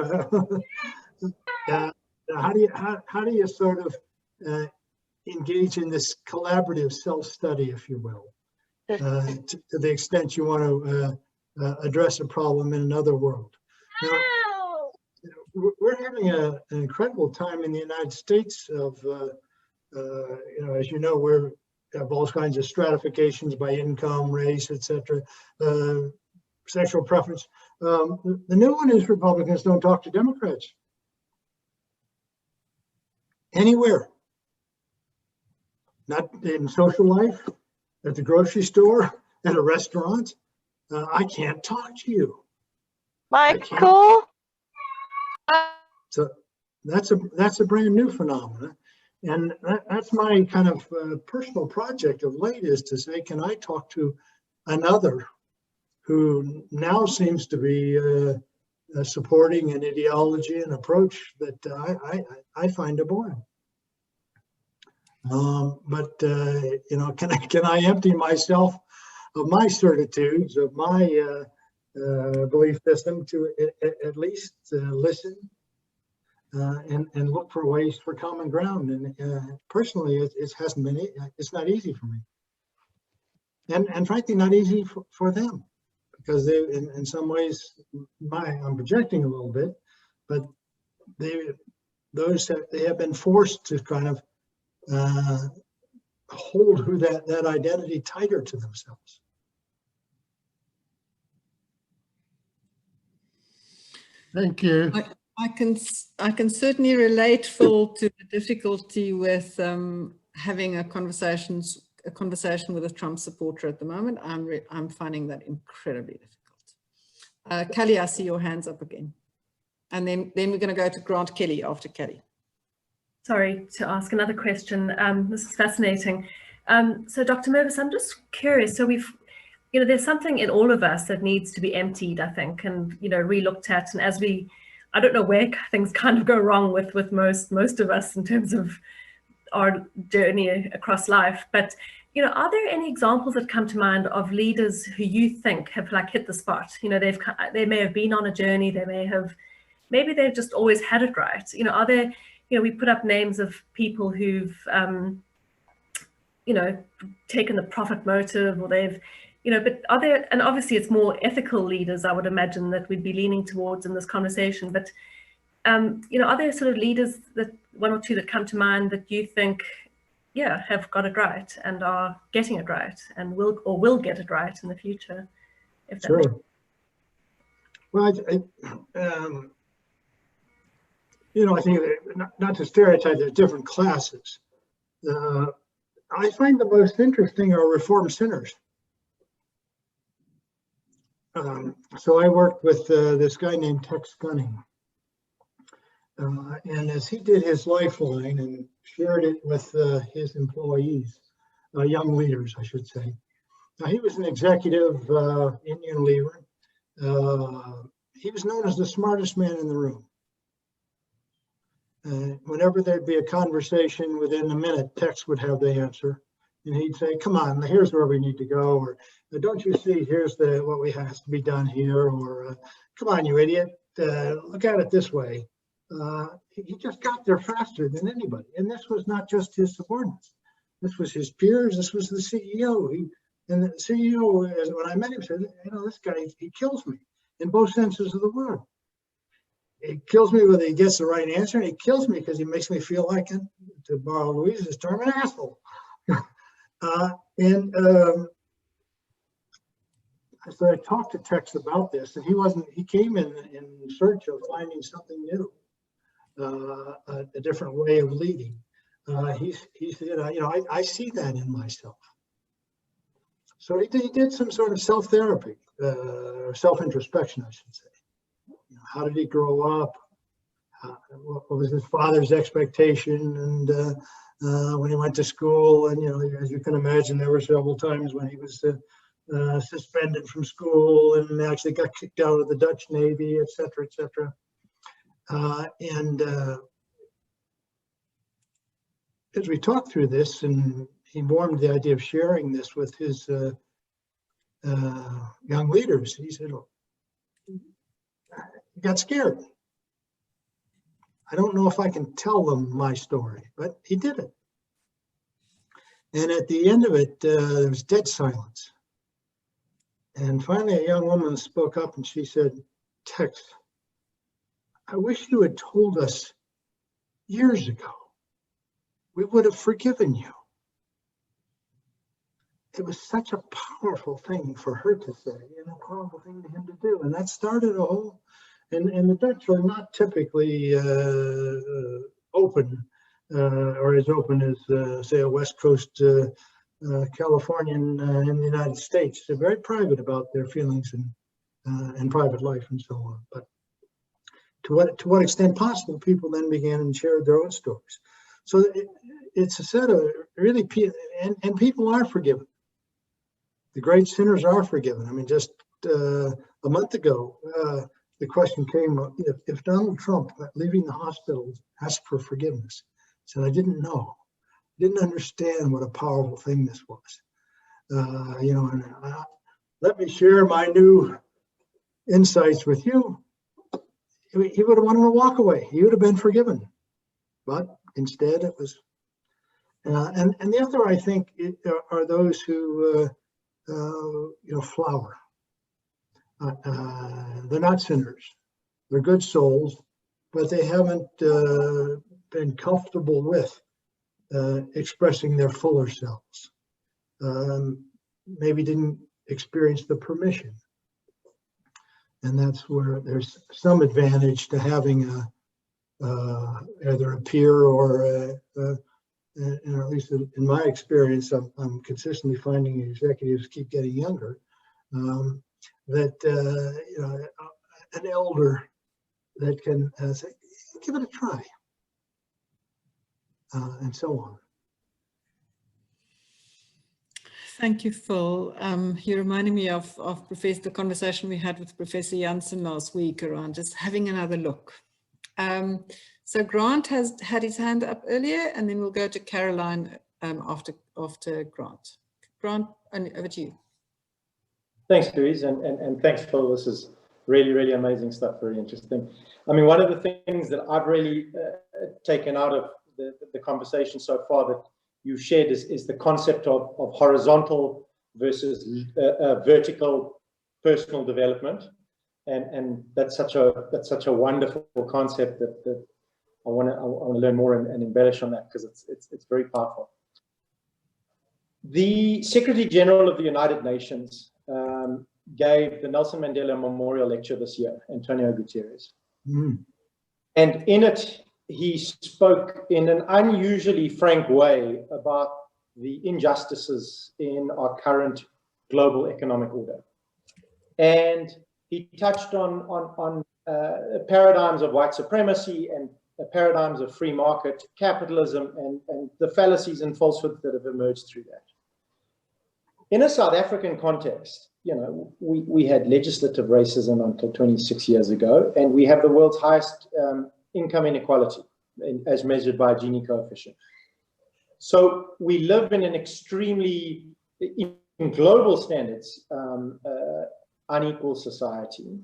How do you sort of engage in this collaborative self-study, if you will, to the extent you want to address a problem in another world? Now, we're having an incredible time in the United States of, as you know, we have all kinds of stratifications by income, race, etc., sexual preference. The new one is Republicans don't talk to Democrats. Anywhere. Not in social life, at the grocery store, at a restaurant. I can't talk to you. Michael? So that's a brand new phenomenon. And that's my kind of personal project of late, is to say, can I talk to another who now seems to be supporting an ideology and approach that I find abhorrent. But can I empty myself of my certitudes, of my belief system, to at least listen and look for ways for common ground? And personally, it hasn't been. It's not easy for me, and frankly, not easy for them, because they, in some ways, I'm projecting a little bit, but they have been forced to kind of hold that identity tighter to themselves. Thank you. I can certainly relate, Phil, to the difficulty with having a conversation with a Trump supporter at the moment. I'm finding that incredibly difficult. Kelly, I see your hands up again, and then we're going to go to Grant Kelly after Kelly. Sorry to ask another question. This is fascinating. So Dr. Mirvis, I'm just curious. So there's something in all of us that needs to be emptied, I think, and, re-looked at. And as I don't know where things kind of go wrong with most of us in terms of our journey across life. But, are there any examples that come to mind of leaders who you think have hit the spot? They may have been on a journey. Maybe they've just always had it right. Are there, we put up names of people who've, taken the profit motive, or they've, but are there, and obviously it's more ethical leaders, I would imagine, that we'd be leaning towards in this conversation. But, are there sort of leaders, that one or two that come to mind that you think, have got it right and are getting it right and will get it right in the future? If that Sure. Well, I think not to stereotype, there's different classes. I find the most interesting are reform sinners. So I worked with this guy named Tex Gunning. And as he did his Lifeline and shared it with his employees, young leaders, I should say. Now, he was an executive Indian leader. He was known as the smartest man in the room. Whenever there'd be a conversation, within a minute, Tex would have the answer. And he'd say, come on, here's where we need to go. Or, don't you see, here's what has to be done here. Or, come on, you idiot, look at it this way. He just got there faster than anybody. And this was not just his subordinates. This was his peers. This was the CEO. And the CEO, when I met him, said, this guy, he kills me in both senses of the word. He kills me when he gets the right answer, and he kills me because he makes me feel like, to borrow Louise's term, an asshole. So I talked to Tex about this, and he came in search of finding something new, a different way of leading. He said, I see that in myself. So he did some sort of self-therapy, or self-introspection, I should say. How did he grow up? What was his father's expectation? And when he went to school, and as you can imagine, there were several times when he was suspended from school and actually got kicked out of the Dutch Navy, et cetera, et cetera. as we talked through this, and he warmed the idea of sharing this with his young leaders, he said, oh, he got scared. I don't know if I can tell them my story, but he did it. And at the end of it, there was dead silence. And finally, a young woman spoke up and she said, Tex, I wish you had told us years ago. We would have forgiven you. It was such a powerful thing for her to say and a powerful thing to him to do. And that started a whole, and the Dutch are not typically open or as open as, say, a West Coast Californian in the United States. They're very private about their feelings and private life and so on. But to what extent possible, people then began and shared their own stories. So it's a set of really, and people are forgiven. The great sinners are forgiven. I mean, just a month ago, the question came, if Donald Trump, leaving the hospital, asked for forgiveness, said, I didn't know, didn't understand what a powerful thing this was. You know, and let me share my new insights with you. He would have wanted to walk away. He would have been forgiven. But instead it was, and the other, I think, are those who, you know, flower. They're not sinners. They're good souls, but they haven't been comfortable with expressing their fuller selves. Maybe didn't experience the permission. And that's where there's some advantage to having either a peer or and at least in my experience, I'm consistently finding executives keep getting younger, that you know, an elder that can say, give it a try, and so on. Thank you, Phil. You reminded me of the conversation we had with Professor Janssen last week around just having another look. So Grant has had his hand up earlier, and then we'll go to Caroline after Grant. Grant, over to you. Thanks, Louise, and thanks, Phil. This is really, really amazing stuff, very interesting. I mean, one of the things that I've really taken out of the conversation so far that you shared is the concept of horizontal versus vertical personal development, and that's such a wonderful concept that I want to learn more and embellish on that, because it's very powerful. The Secretary General of the United Nations gave the Nelson Mandela Memorial Lecture this year, Antonio Guterres, and in it he spoke in an unusually frank way about the injustices in our current global economic order. And he touched on paradigms of white supremacy and paradigms of free market capitalism and the fallacies and falsehoods that have emerged through that. In a South African context, you know, we had legislative racism until 26 years ago, and we have the world's highest income inequality as measured by Gini coefficient. So we live in an extremely, in global standards, unequal society.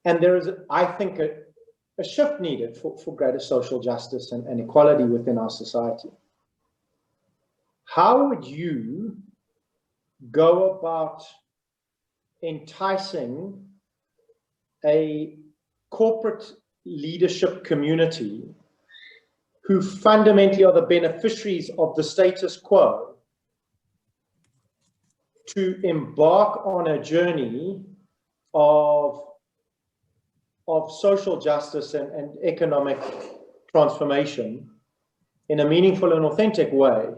And there is, I think, a shift needed for greater social justice and equality within our society. How would you go about enticing a corporate leadership community who fundamentally are the beneficiaries of the status quo to embark on a journey of social justice and economic transformation in a meaningful and authentic way?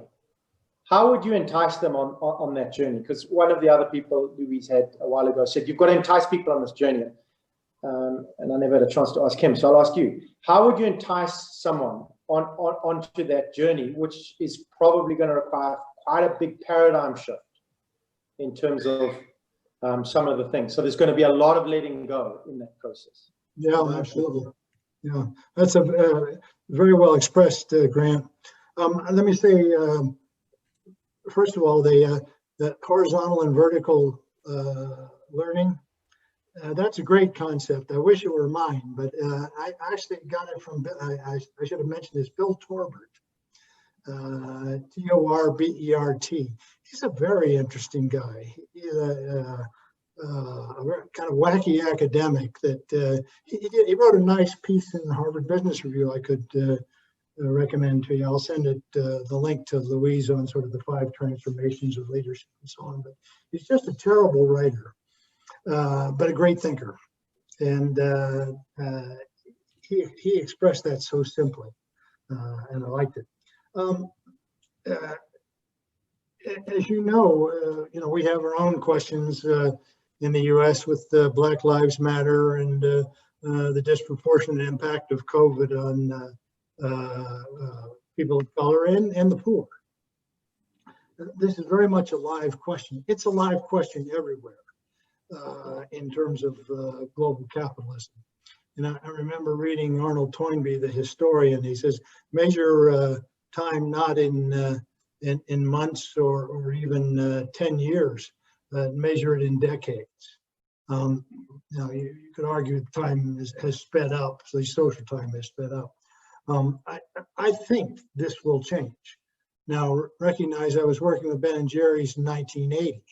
How would you entice them on that journey? Because one of the other people Louise had a while ago said, you've got to entice people on this journey. And I never had a chance to ask him. So I'll ask you, how would you entice someone onto that journey, which is probably going to require quite a big paradigm shift in terms of some of the things? So there's going to be a lot of letting go in that process. Yeah, absolutely. Yeah, that's a very well expressed, Grant. Let me say, first of all, the horizontal and vertical learning, that's a great concept. I wish it were mine, but I actually got it from, I should have mentioned this, Bill Torbert, T-O-R-B-E-R-T. He's a very interesting guy. He's a kind of wacky academic that he wrote a nice piece in the Harvard Business Review I could recommend to you. I'll send it the link to Louise on sort of the 5 transformations of leadership and so on. But he's just a terrible writer, but a great thinker, and he expressed that so simply, and I liked it. As you know, we have our own questions in the U.S. with Black Lives Matter and the disproportionate impact of COVID on people of color and the poor. This is very much a live question. It's a live question everywhere in terms of global capitalism. And I remember reading Arnold Toynbee, the historian. He says, measure time not in months or even 10 years, measure it in decades. You could argue time has sped up, so social time has sped up. I think this will change. Now, recognize I was working with Ben and Jerry's in 1980.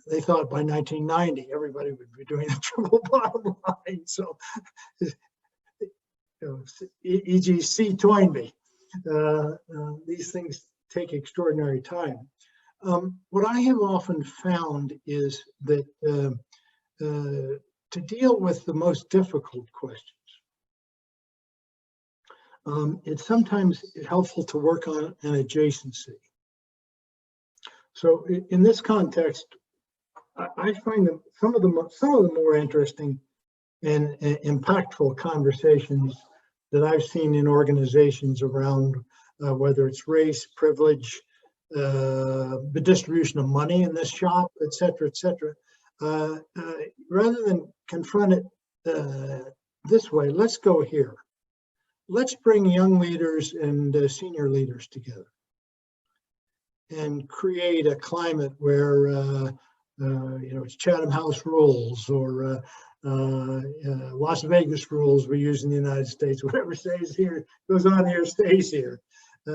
They thought by 1990 everybody would be doing a triple bottom line. So, e.g. C. Toynbee. These things take extraordinary time. What I have often found is that to deal with the most difficult questions, it's sometimes helpful to work on an adjacency. So in this context, I find that some of the more interesting and impactful conversations that I've seen in organizations around whether it's race, privilege, the distribution of money in this shop, et cetera, rather than confront it this way, let's go here. Let's bring young leaders and senior leaders together and create a climate where it's Chatham House rules or Las Vegas rules we use in the United States. Whatever stays here goes on here, stays here.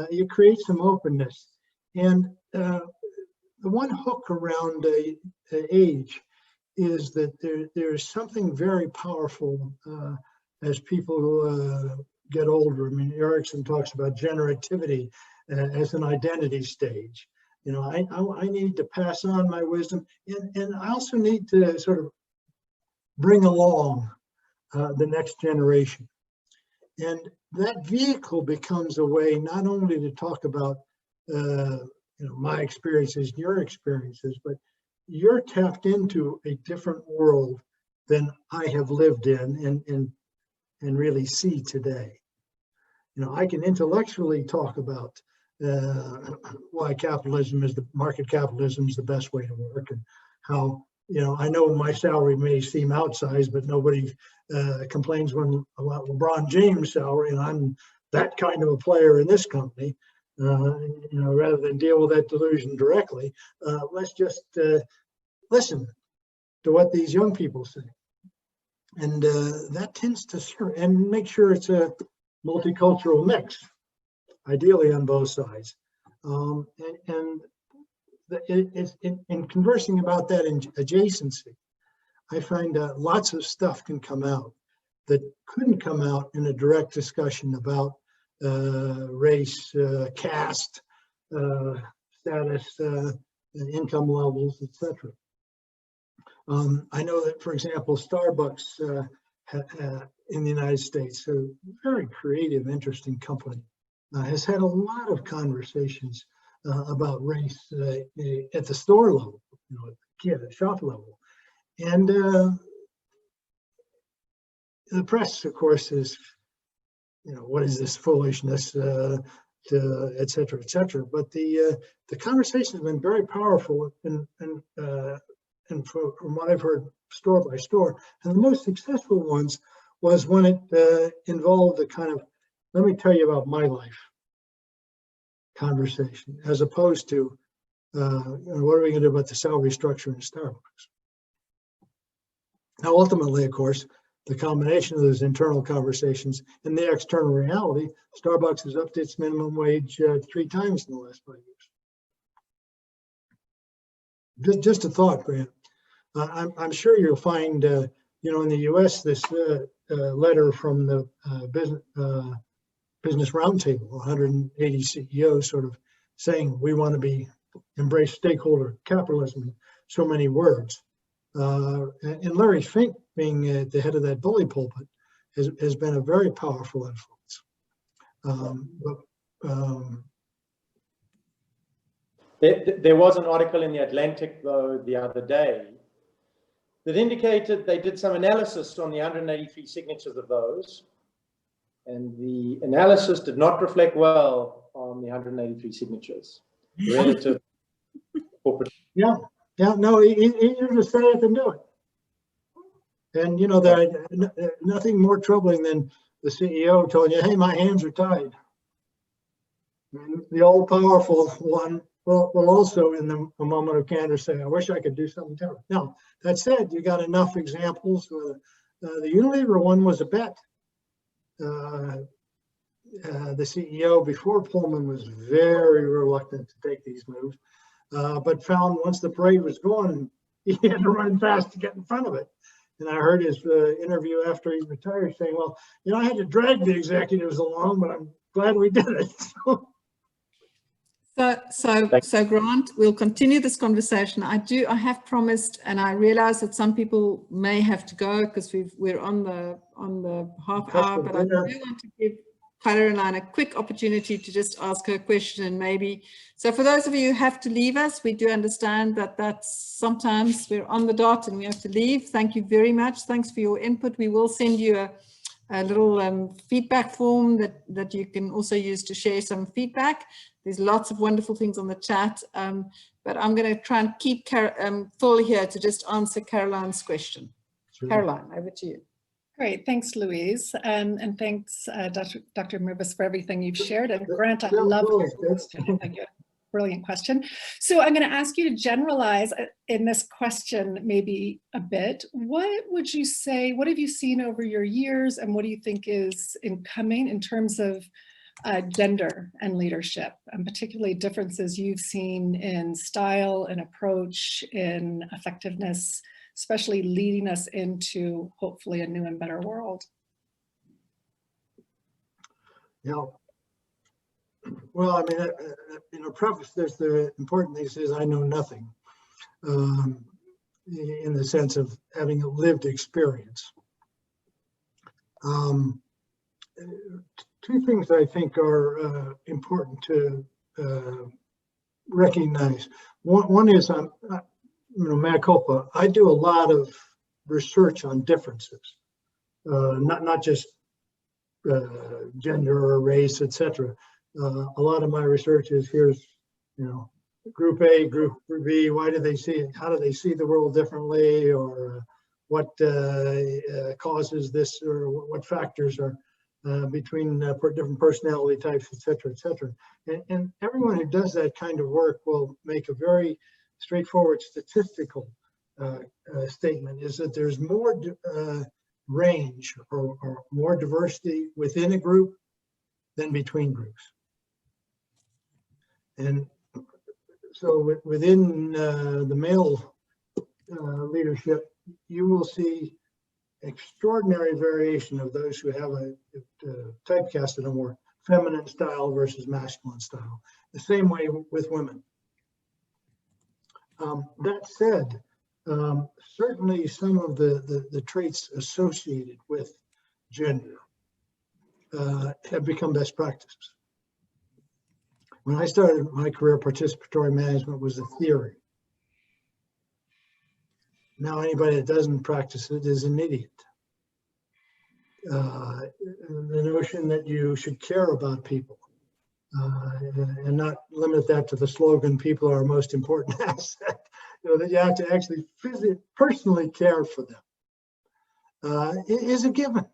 You create some openness, and the one hook around age is that there's something very powerful as people get older. I mean, Erickson talks about generativity as an identity stage. I need to pass on my wisdom, and I also need to sort of bring along the next generation. And that vehicle becomes a way not only to talk about my experiences, your experiences, but you're tapped into a different world than I have lived in and really see today. I can intellectually talk about why market capitalism is the best way to work, and how, I know my salary may seem outsized, but nobody complains about LeBron James' salary, and I'm that kind of a player in this company. Rather than deal with that delusion directly, let's just listen to what these young people say. And that tends to serve, and make sure it's a multicultural mix, ideally on both sides. In conversing about that in adjacency, I find lots of stuff can come out that couldn't come out in a direct discussion about race, caste, status, income levels, etc. I know that, for example, Starbucks in the United States, a very creative, interesting company, has had a lot of conversations about race at the store level, at the shop level. And the press, of course, is, what is this foolishness, et cetera, et cetera. But the conversation has been very powerful, and from what I've heard, store by store. And the most successful ones was when it involved a kind of, let me tell you about my life. conversation, as opposed to, what are we going to do about the salary structure in Starbucks? Now, ultimately, of course, the combination of those internal conversations and the external reality, Starbucks has upped its minimum wage 3 times in the last 5 years. Just a thought, Grant. I'm sure you'll find, in the U.S., this letter from the Business Roundtable, 180 CEOs, sort of saying we want to embrace stakeholder capitalism. So many words. And Larry Fink, being at the head of that bully pulpit, has been a very powerful influence. There was an article in the Atlantic, though, the other day that indicated they did some analysis on the 183 signatures of those, and the analysis did not reflect well on the 183 signatures relative to corporate. Yeah, no, easier to say it than do it. And nothing more troubling than the CEO telling you, hey, my hands are tied. And the all-powerful one will also, in a moment of candor, say, I wish I could do something different. Now, that said, you got enough examples. The Unilever one was a bet. The CEO before Pullman was very reluctant to take these moves. But found once the parade was going, he had to run fast to get in front of it. And I heard his interview after he retired saying, well, I had to drag the executives along, but I'm glad we did it. So Grant, we'll continue this conversation. I have promised, and I realize that some people may have to go because we're on the half hour, but I do want to give Caroline a quick opportunity to just ask her question, and maybe, so for those of you who have to leave us, we do understand that that's sometimes we're on the dot and we have to leave. Thank you very much. Thanks for your input. We will send you a little feedback form that you can also use to share some feedback. There's lots of wonderful things on the chat, but I'm going to try and keep Phil here to just answer Caroline's question. Sure. Caroline, over to you. Great, thanks, Louise, and thanks, Dr. Mirvis, for everything you've shared. And Grant, I love your question. Thank you. Brilliant question. So I'm going to ask you to generalize in this question maybe a bit. What would you say, what have you seen over your years, and what do you think is incoming in terms of gender and leadership, and particularly differences you've seen in style and approach, in effectiveness, especially leading us into hopefully a new and better world? Yeah. Well, I mean, in a preface, there's the important thing is I know nothing, in the sense of having a lived experience. Two things I think are important to recognize. One is mea culpa. I do a lot of research on differences, not just gender or race, etc. A lot of my research is here's, group A, group B, why do they see it? How do they see the world differently? Or what causes this, or what factors are between different personality types, etc., etc. And everyone who does that kind of work will make a very straightforward statistical statement, is that there's more range or more diversity within a group than between groups. And so within the male leadership, you will see extraordinary variation of those who have a typecast in a more feminine style versus masculine style. The same way with women. That said, certainly some of the traits associated with gender have become best practices. When I started my career, participatory management was a theory. Now anybody that doesn't practice it is an idiot. The notion that you should care about people and not limit that to the slogan, people are our most important asset, that you have to actually personally care for them, is a given.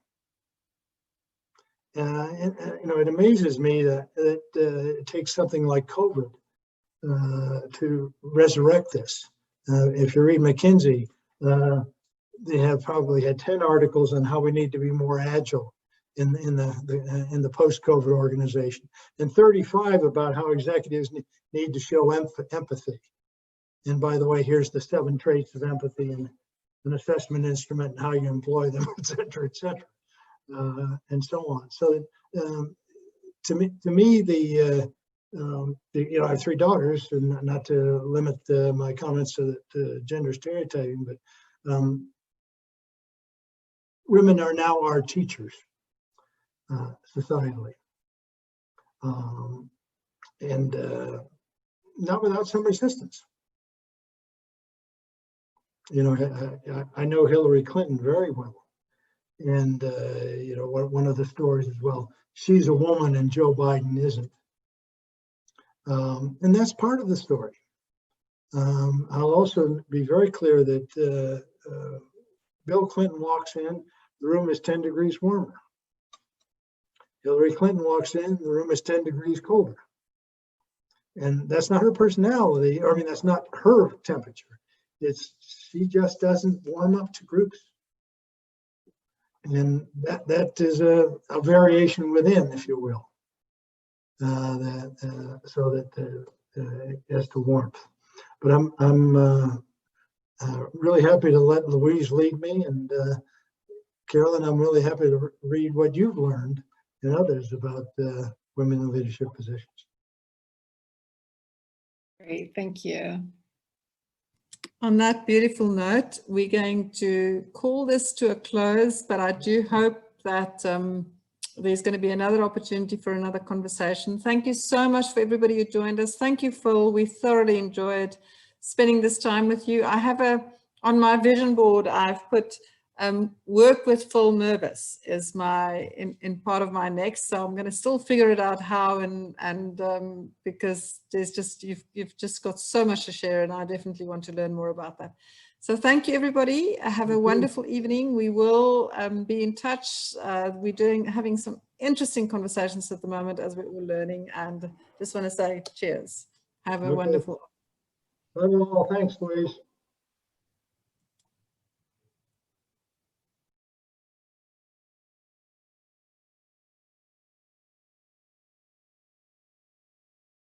you know, it amazes me that it takes something like COVID to resurrect this. If you read McKinsey, they have probably had 10 articles on how we need to be more agile in the post-COVID organization, and 35 about how executives need to show empathy. And by the way, here's the 7 traits of empathy and an assessment instrument and how you employ them, et cetera, and so on. So to me, you know, I have 3 daughters, and not to limit my comments to gender stereotyping, but women are now our teachers societally, and not without some resistance. You know, I know Hillary Clinton very well, and you know, one of the stories as well, she's a woman and Joe Biden isn't, and that's part of the story. I'll also be very clear that Bill Clinton walks in, the room is 10 degrees warmer. Hillary Clinton walks in, the room is 10 degrees colder. And that's not her personality, or I mean, that's not her temperature. She just doesn't warm up to groups. And that is a variation within, if you will, so that as to warmth. But I'm really happy to let Louise lead me, and Carolyn, I'm really happy to read what you've learned and others about women in leadership positions. Great, thank you. On that beautiful note, we're going to call this to a close, but I do hope that there's going to be another opportunity for another conversation. Thank you so much for everybody who joined us. Thank you, Phil. We thoroughly enjoyed spending this time with you. I have on my vision board, I've put work with Phil Mirvis is in part of my next, so I'm going to still figure it out how, and because there's just you've just got so much to share, and I definitely want to learn more about that. So thank you, everybody. Have a wonderful evening. We will be in touch. We're having some interesting conversations at the moment as we're all learning, and just want to say cheers. Have a wonderful. Bye all. Thanks, Louise.